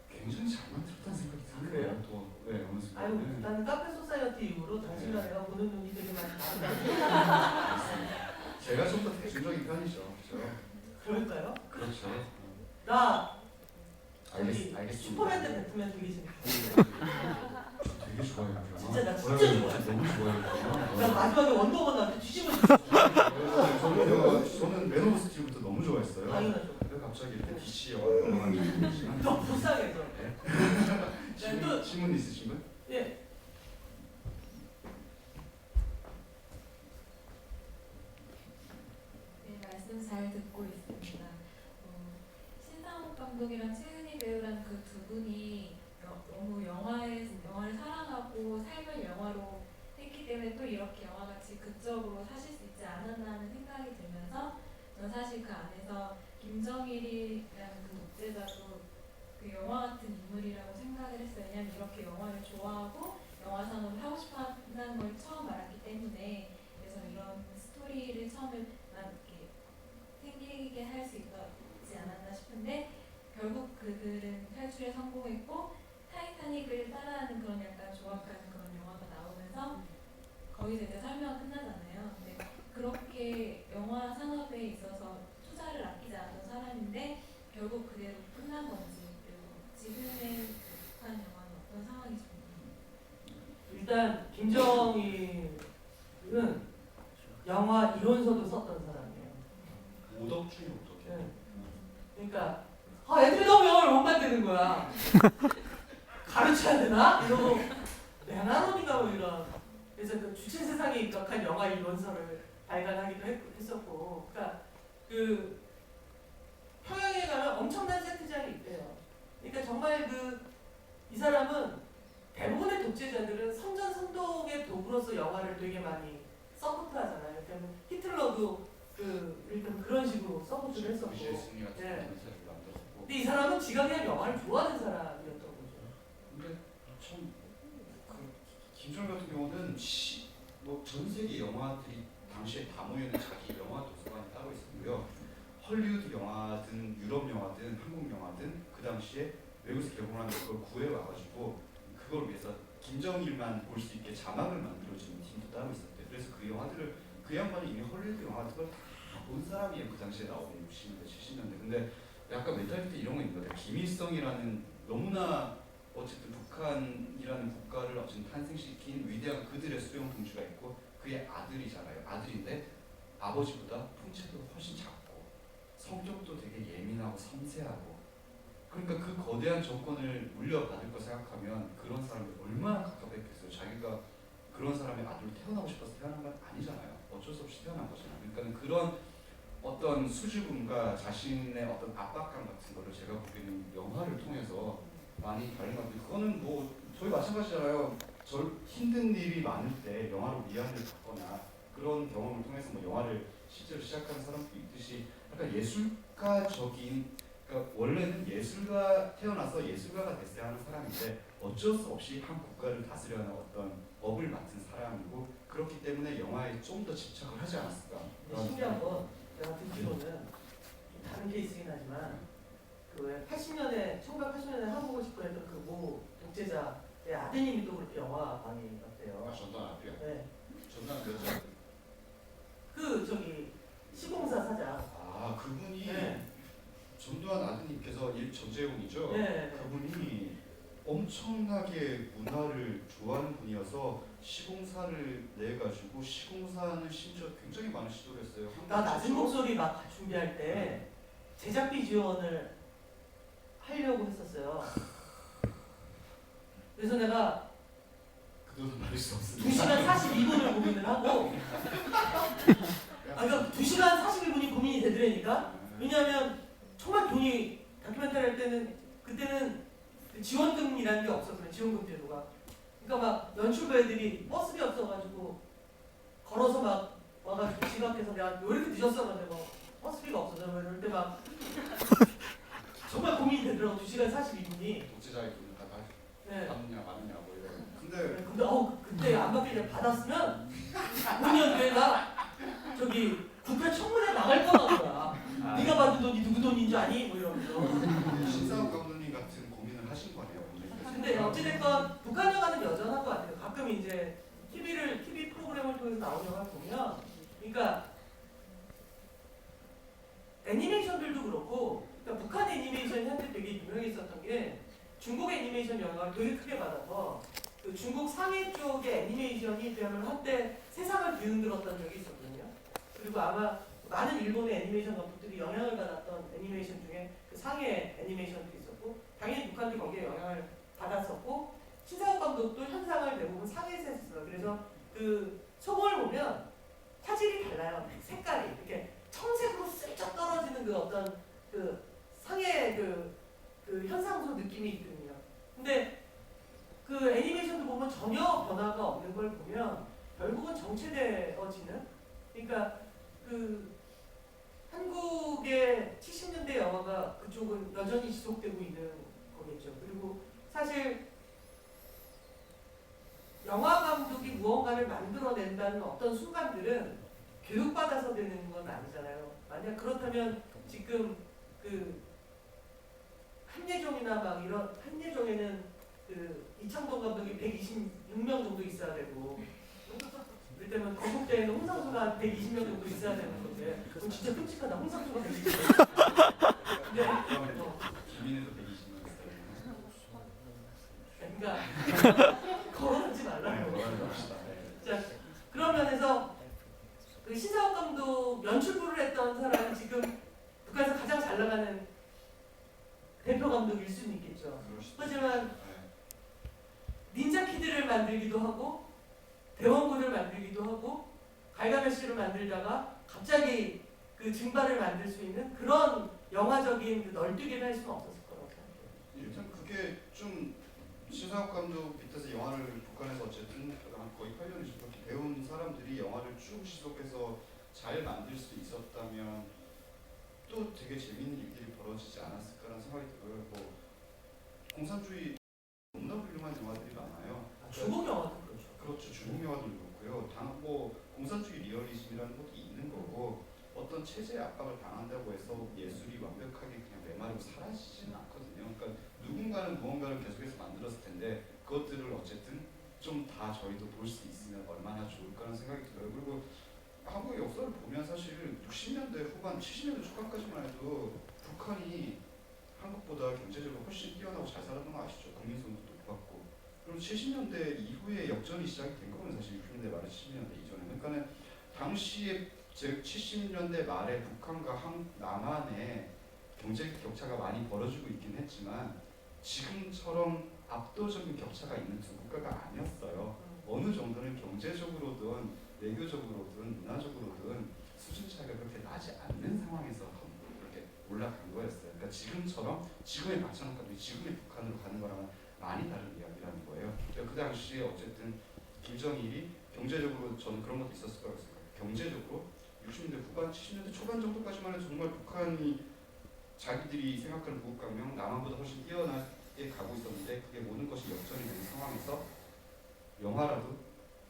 굉장히 잘 만들었다는 생각이 드네요. 네, 어느 순간. 아유, 나는 카페 소사이어티 이후로 당신과 내가 보는 눈이 되게 많이 다르다. 제가 좀 더 대중적인 편이죠. 그렇죠? 그럴까요? 그렇죠. 나 알겠습니다. 슈퍼맨 대 배트맨 되게 재밌어. 되게 좋아해요. 진짜 나 진짜 좋아해. 너무 좋아해요. 나 마지막에 원더우먼 나한테 뒤집어졌어. 저는 맨 오브 스틸부터 너무 좋아했어요. 당연하죠. 근데 갑자기 이렇게 DC 영화를 넘어가지고 너 불쌍해서. 질문 있으신 분? 예. 네, 말씀 잘 듣고 있습니다. 신상욱 감독이랑 최은희 배우랑 그 두 분이 너무 영화를 사랑하고 삶을 영화로 했기 때문에 또 이렇게 영화같이 극적으로 사실 수 있지 않았나 하는 생각이 들면서 전 사실 그 안에서 김정일이라는 그 독재자도 그 영화 같은 인물이라고 생각을 했어요. 왜냐하면 이렇게 영화를 좋아하고 영화상으로 하고 싶어 한다는 걸 처음 알았기 때문에, 그래서 이런 스토리를 처음에 이렇게 생기게 할 수 있지 않았나 싶은데, 결국 그들은 탈출에 성공했고 타이타닉을 따라하는 그런 약간 조악한 그런 영화가 나오면서 거기서 이제 설명이 끝나잖아요. 근데 그렇게 영화 산업에 있어서 투자를 아끼지 않던 사람인데 결국 그대로 끝난 건지, 지금의 북한 영화는 어떤 상황이죠? 일단 김정일은 영화 이론서도 썼던 사람이에요. 오덕 중에 오덕. 네. 그러니까 애들이 너무 영화를 못 만드는 거야. 가르쳐야 되나? 이러고 내가 놈인가 뭐 이런. 그래서 그 주체 세상에 입각한 영화 이론서를 발간하기도 했었고, 그러니까 그 평양에 가면 엄청난 세트장이 있대요. 그러니까 정말 이 사람은 대부분의 독재자들은 선전선동의 도구로서 영화를 되게 많이 서포트하잖아요. 그러니까 히틀러도 일단 그런 식으로 서포트를 했었고. 미셸 승리 같은 네. 멘트를 만들었고. 근데 이 사람은 지가 그냥 영화를 좋아하는 사람이었던 거죠. 김정일 같은 경우는 뭐 전 세계 영화들이 당시에 다 모여있는 자기 영화 도서관이 따로 있었고요. 헐리우드 영화든 유럽 영화든 한국 영화든 그 당시에 외국에서 개봉하는 걸 구해 와가지고 그걸 위해서 김정일만 볼 수 있게 자막을 만들어주는 팀도 따로 있었대요. 그래서 그 영화들을 그 양반이 이미 헐리우드 영화들을 다 본 사람이에요. 그 당시에 나오는 60년대 70년대. 근데 약간 멘탈리티 이런 거 있는 것 같아요. 김일성이라는 너무나 어쨌든 북한이라는 국가를 어쨌든 탄생시킨 위대한 그들의 수용 동지가 있고 그의 아들이잖아요. 아들인데 아버지보다 풍채도 훨씬 작고 성격도 되게 예민하고 섬세하고 그러니까 그 거대한 정권을 물려받을 거 생각하면 그런 사람이 얼마나 가깝겠어요. 자기가 그런 사람의 아들로 태어나고 싶어서 태어난 건 아니잖아요. 어쩔 수 없이 태어난 거잖아요. 그러니까 그런 어떤 수줍음과 자신의 어떤 압박감 같은 거를 제가 보기에는 영화를 통해서 많이 다른 것 같아요. 그거는 뭐 저희 마찬가지잖아요. 힘든 일이 많을 때 영화로 위안을 받거나 그런 경험을 통해서 뭐 영화를 실제로 시작하는 사람도 있듯이 약간 예술가적인 그러니까 원래는 예술가 태어나서 예술가가 됐어야 하는 사람인데 어쩔 수 없이 한 국가를 다스려는 어떤 법을 맡은 사람이고 그렇기 때문에 영화에 좀 더 집착을 하지 않았을까. 신기한 건 제가 듣기로는 다른 케이스긴 하지만 그 80년대 1980년대 한국을 집권했던 그 모 독재자의 아드님이 또 그렇게 영화관이 같대요. 전두환 앞이요. 네. 전두환 몇 장? 그 저기 시공사 사장. 아 그분이 네. 전두환 아드님께서 전재용이죠. 네. 그분이 엄청나게 문화를 좋아하는 분이어서 시공사를 내 가지고 시공사는 심지어 굉장히 많은 시도를 했어요. 나 낮은 목소리 막 준비할 때 제작비 지원을 하려고 했었어요. 그래서 내가 그 돈은 말할 수 없습니다. 2시간 42분을 고민을 하고 그러니까 2시간 41분이 고민이 되더라니까. 왜냐하면 정말 돈이 다큐멘터리 할 때는 그때는 그 지원금이라는 게 없었어요. 지원금 제도가. 그러니까 막 연출부 애들이 버스비 없어가지고 걸어서 막 와가지고 지각해서 내가 왜 이렇게 늦었어? 근데 뭐 버스비가 없어서 뭐 이럴 때 막 정말 고민이 되더라고. 2시간 42분이. 독재자의 돈을 다 네. 받느냐 마느냐 뭐 이런. 근데 그때 안 받게 받았으면 5년 뒤에 나 저기 국회 청문회 나갈 뻔한 거야. 네가 받은 돈이 누구 돈인지 아니? 뭐 이러면서. 신사옥 감독님 같은 고민을 하신 거네요. 근데 어찌됐건 북한 영화는 여전한 것 같아요. 가끔 이제 TV 프로그램을 통해서 나오는 영화를 보면, 그러니까 애니메이션들도 그렇고, 그러니까 북한 애니메이션이 한때 되게 유명했었던 게 중국 애니메이션 영향을 되게 크게 받아서 그 중국 상해 쪽의 애니메이션이 그야말로 한때 세상을 뒤흔들었던 적이 있었거든요. 그리고 아마 많은 일본의 애니메이션 감독들이 영향을 받았던 애니메이션 중에 그 상해 애니메이션도 있었고, 당연히 북한도 거기에 영향을 받았었고, 신사옥 감독도 현상을 대부분 상해에서 했어요. 그래서 그 소공을 보면 화질이 달라요. 색깔이 이렇게 청색으로 슬쩍 떨어지는 그 어떤 그 상해 그 현상소 느낌이 있거든요. 근데 그 애니메이션도 보면 전혀 변화가 없는 걸 보면 결국은 정체되어지는, 그러니까 그 한국의 70년대 영화가 그쪽은 여전히 지속되고 있는 거겠죠. 그리고 사실 영화 감독이 무언가를 만들어낸다는 어떤 순간들은 교육받아서 되는 건 아니잖아요. 만약 그렇다면 지금 그 한예종이나 막 이런 한예종에는 그 이창동 감독이 126명 정도 있어야 되고, 그럴 때면 건국대에는 홍상수가 120명 정도 있어야 되는 건데, 그건 진짜 끔찍하다. 홍상수가 120명. 근데 김민혜도 120만 그러니까 거론하지 말라고. 자, 그런 면에서 그 신사옥 감독 연출부를 했던 사람이 지금 북한에서 가장 잘 나가는 대표 감독일 수는 있겠죠. 하지만 닌자 키드를 만들기도 하고 대원군을 만들기도 하고 갈가메시를 만들다가 갑자기 그 증발을 만들 수 있는 그런 영화적인 그 널뛰기를 할 수는 없었을 거라고 생각해요. 일단 그게 좀 신사옥 감독 밑에서 영화를 북한에서 어쨌든 거의 8년을 그렇게 배운 사람들이 영화를 쭉 지속해서 잘 만들 수 있었다면 또 되게 재밌는 일들이 벌어지지 않았을까라는 생각이 들어요. 뭐 공산주의 너무나 훌륭한 영화들이 많아요. 중국 영화도 그렇죠. 체제 압박을 당한다고 해서 예술이 완벽하게 그냥 메마르고 사라지지는 않거든요. 그러니까 누군가는 무언가를 계속해서 만들었을 텐데 그것들을 어쨌든 좀 다 저희도 볼 수 있으면 얼마나 좋을까라는 생각이 들어요. 그리고 한국의 역사를 보면 사실 60년대 후반, 70년대 초반까지만 해도 북한이 한국보다 경제적으로 훨씬 뛰어나고 잘 살았던 거 아시죠? 국민소득도 높았고. 그럼 70년대 이후에 역전이 시작이 된 거는 사실 60년대 말에 70년대 이전에. 그러니까는 당시에 즉 70년대 말에 북한과 남한의 경제 격차가 많이 벌어지고 있긴 했지만 지금처럼 압도적인 격차가 있는 두 국가가 아니었어요. 어느 정도는 경제적으로든 외교적으로든 문화적으로든 수준 차이가 그렇게 나지 않는 상황에서 그렇게 올라간 거였어요. 그러니까 지금처럼 지금의 박찬욱과 지금의 북한으로 가는 거랑은 많이 다른 이야기라는 거예요. 그러니까 그 당시에 어쨌든 김정일이 경제적으로 저는 그런 것도 있었을 거라고 생각해요. 경제적으로 60년대 후반, 70년대 초반 정도까지만 해도 정말 북한이 자기들이 생각하는 부국강명 남한보다 훨씬 뛰어나게 가고 있었는데 그게 모든 것이 역전이 되는 상황에서 영화라도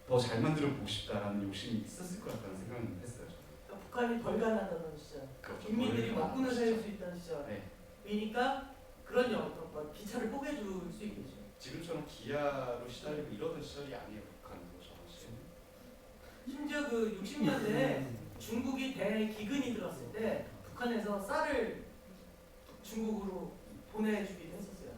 더 잘 만들어 보고 싶다라는 욕심이 있었을 것 같다는 생각은 했어요. 그러니까 북한이 덜 가난하던 시절, 그렇죠. 인민들이 먹고는 살 수 있던 시절. 네. 그러니까 그런 기차를 뽀개줄 수 있겠죠. 지금처럼 기아로 시달리고 이러던 시절이 아니에요. 북한도 저 당시에는. 심지어 그 60년대에 중국이 대기근이 들었을 때 북한에서 쌀을 중국으로 보내주기도 했었어요.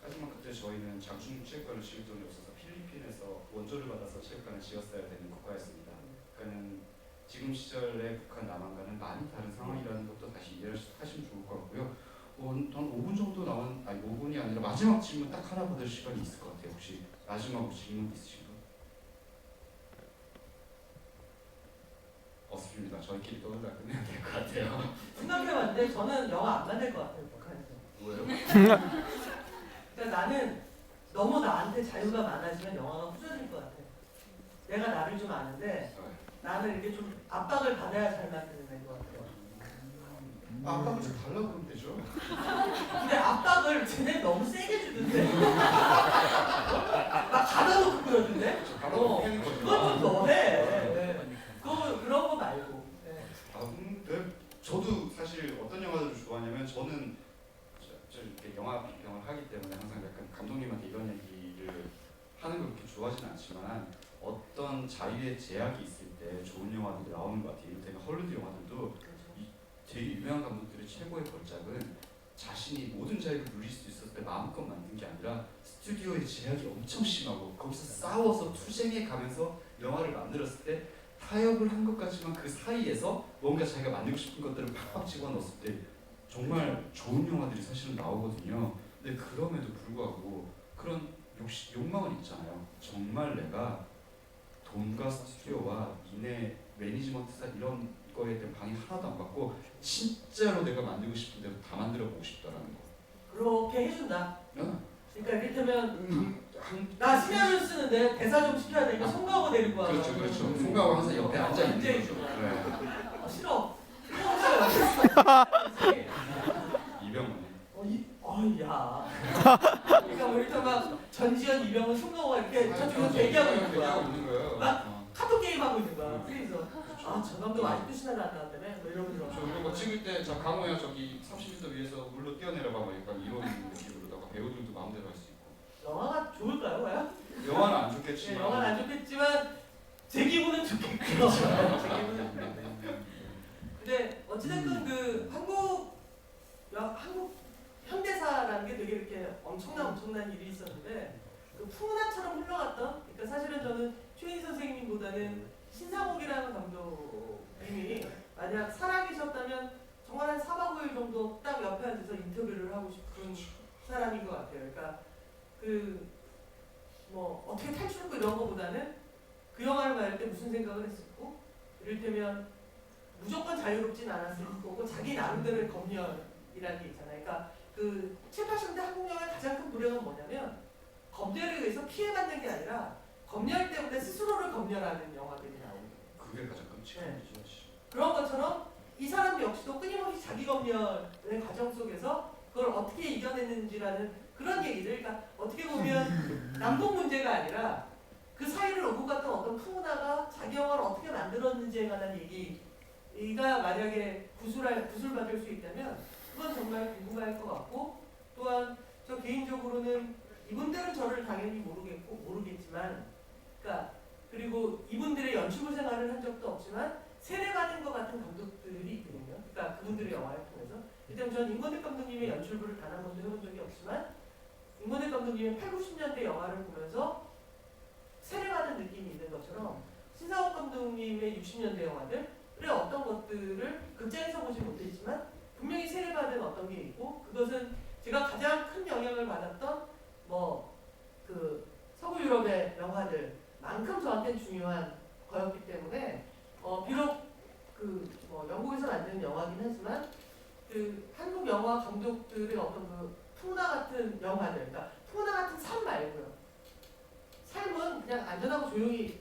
하지만 그때 저희는 장충 체육관을 지을 돈이 없어서 필리핀에서 원조를 받아서 체육관을 지었어야 되는 국가였습니다. 그러니까는 지금 시절의 북한 남한과는 많이 다른 상황이라는 것도 다시 이해하시면 좋을 것 같고요. 한 5분 정도 남은, 아니 5분이 아니라 마지막 질문 딱 하나 받을 시간이 있을 것 같아요. 혹시 마지막으로 질문 있으신 분? 없습니다. 저희끼리 떠들다 끝내야 될 것 같아요. 생각해봤는데 저는 영화 안 만들 것 같아요. 북한에서. 왜요? 그러니까 나는 너무 나한테 자유가 많아지면 영화가 후져질 것 같아. 내가 나를 좀 아는데 나는 이렇게 좀 압박을 받아야 잘 만드는 것 같아요. 압박을 좀 달라고 그러면 되죠. 근데 압박을 쟤네 너무 세게 주던데. 막 가다놓고 그러던데. 바로 깨는 거죠. 그건 좀 너해. 네. 그런 거 말고. 네. 근데 저도 사실 어떤 영화들을 좋아하냐면 저는 이렇게 영화 비평을 하기 때문에 항상 약간 감독님한테 이런 얘기를 하는 걸 그렇게 좋아하지는 않지만 어떤 자유의 제약이 있을 때 좋은 영화들이 나오는 것 같아요. 이를테면 헐리우드 영화들도 되게 유명한 감독들의 최고의 걸작은 자신이 모든 자유를 누릴 수 있었을 때 마음껏 만든 게 아니라 스튜디오의 제약이 엄청 심하고 거기서 싸워서 투쟁해 가면서 영화를 만들었을 때 타협을 한 것 같지만 그 사이에서 뭔가 자기가 만들고 싶은 것들을 팍팍 집어넣었을 때 정말 좋은 영화들이 사실은 나오거든요. 근데 그럼에도 불구하고 그런 욕망은 있잖아요. 정말 내가 돈과 스튜디오와 이내 매니지먼트사 이런 거에 대한 방해 하나도 안 받고 진짜로 내가 만들고 싶은 대로 다 만들어 보고 싶다라는 거. 그렇게 해준다. 그러니까 이를테면 나 시나리오 쓰는데 대사 좀 시켜야 되니까 송가호 데리고 와. 그렇죠, 그렇죠. 송가호 항상 옆에 앉아 있는 거죠. 네. 싫어. 이병헌. 야. 그러니까 우리 막 전지현, 이병헌, 송가호가 이렇게 저쪽에서 대기하고 있는 거야. 막 카톡 게임 하고 있는 거야. 그래서 저 감독 아직도 시나리오 안 나왔다며? 뭐 이러면서. 그리고 뭐 찍을 때 자 강호야 저기 30m 위에서 물로 뛰어내려봐 뭐 약간 이런 느낌으로다가 배우들도 마음대로 할 수 있고. 영화가 좋을까요, 과연? 영화는 안 좋겠지만. 네, 영화는 안 좋겠지만 제 기분은 좋겠고요. 제 기분은 좋겠네. 근데 어찌됐든 그 한국 현대사라는 게 되게 이렇게 엄청난 일이 있었는데 그 풍운하처럼 흘러갔던. 그러니까 사실은 저는 최인 선생님보다는 신상옥이라는 감독님이 만약 살아계셨다면 정말 한 4박 5일 정도 딱 옆에 앉아서 인터뷰를 하고 싶은 사람인 것 같아요. 그러니까 뭐 어떻게 탈출했고 이런 거보다는 그 영화를 만들 때 무슨 생각을 했었고, 이를테면 무조건 자유롭진 않았을 거고 자기 나름대로의 검열이라는 게 있잖아요. 그러니까 그 7, 80년대 한국 영화의 가장 큰 불행은 뭐냐면 검열에 의해서 피해받는 게 아니라 검열 때문에 스스로를 검열하는 영화들이 나오는 거예요. 그게 가장 끔찍한 일이죠. 그런 것처럼 이 사람 역시도 끊임없이 자기 검열의 과정 속에서 그걸 어떻게 이겨냈는지라는 그런 얘기를, 그러니까 어떻게 보면 남북 문제가 아니라 그 사이를 오고 갔던 어떤 풍운하가 자기 영화를 어떻게 만들었는지에 관한 얘기인 이가 만약에 구술받을 수 있다면 그건 정말 궁금할 것 같고, 또한 저 개인적으로는 이분들은 저를 당연히 모르겠지만, 그러니까 그리고 이분들의 연출부 생활을 한 적도 없지만 세례받은 것 같은 감독들이 있거든요. 그러니까 그분들의 영화를 통해서. 일단 전 임권택 감독님의 연출부를 단 한 번도 해본 적이 없지만 임권택 감독님의 8, 90년대 영화를 보면서 세례받은 느낌이 있는 것처럼 신상옥 감독님의 60년대 영화들의 어떤 것들을 극장에서 보지 못했지만 분명히 세례받은 어떤 게 있고, 그것은 제가 가장 큰 영향을 받았던 그 서구 유럽의 영화들만큼 저한테 중요한 거였기 때문에 비록 영국에서 만든 영화긴 하지만 그 한국 영화 감독들의 어떤 그 풍나 같은 영화들, 그러니까 풍나 같은 삶 말고요. 삶은 그냥 안전하고 조용히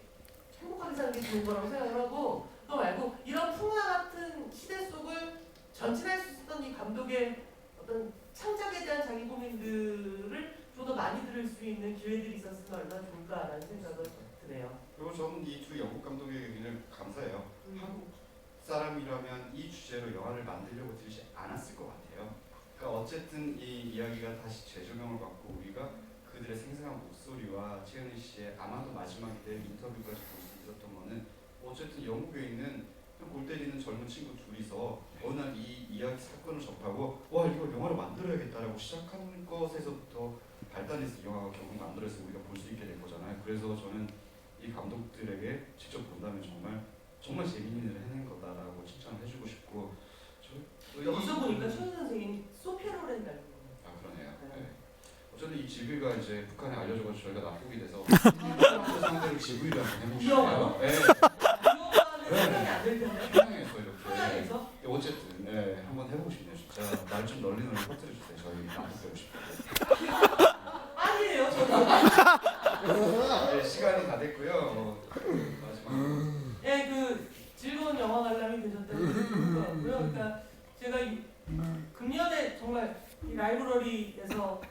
행복하게 사는 게 좋은 거라고 생각을 하고, 그거 말고 이런 풍나 같은 시대 속을 전진할 수 있었던 이 감독의 어떤 창작에 대한 자기 고민들을 좀 더 많이 들을 수 있는 기회들이 있었으면 얼마나 좋을까라는 생각을 드네요. 그리고 저는 이 두 영국 감독에게 굉장히 감사해요. 한국 사람이라면 이 주제로 영화를 만들려고 들지 않았을 것 같아요. 그러니까 어쨌든 이 이야기가 다시 재조명을 받고 우리가 그들의 생생한 목소리와 최은희 씨의 아마도 마지막이 될 인터뷰까지 볼 수 있었던 거는, 어쨌든 영국에 있는 골 때리는 젊은 친구 둘이서 어느 날 이 이야기 사건을 접하고 와 이걸 영화로 만들어야겠다라고 시작하는 것에서부터 발단해서 영화가 결국 만들어서 우리가 볼 수 있게 된 거잖아요. 그래서 저는 이 감독들에게 직접 본다면 정말 재미있는 일을 해낸 거다라고 칭찬을 해주고 싶고, 여기서 보니까 최은 선생님 소피아 로렌 닮은 거예요. 아 그러네요. 네. 어쨌든 이 지브이가 이제 북한에 알려져가지고 저희가 납북이 돼서 상대로 지브이를 한번 이 영화요? 해보시고요. 네. 이거는 생각이 안 될 텐데. 평양에서 이렇게. 평양에서? 어쨌든 네, 한번 해보고 싶네요. 진짜 날 좀 널리 퍼뜨려주세요. 저희 납북되고 싶어요. 아니에요, 저도. 네, 시간이 다 됐고요. 마지막. 예, 그 즐거운 영화 관람이 되셨다고 좋을 것 같고요. 그러니까 제가 금년에 정말 이 라이브러리에서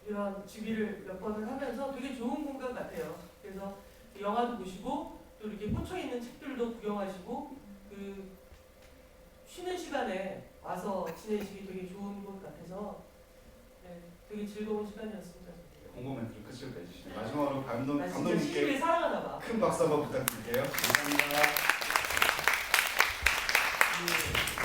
이런 집이를 몇 번을 하면서 되게 좋은 공간 같아요. 그래서 영화도 보시고 또 이렇게 꽂혀 있는 책들도 구경하시고 그 쉬는 시간에 와서 지내시기 되게 좋은 곳 같아서 네, 되게 즐거운 시간이었습니다. 공고 멘트로 끝을 맺으시네요. 마지막으로 나 진짜 감독님께 시집을 사랑하나 봐. 큰 박수 한번 부탁드릴게요. 감사합니다. 네.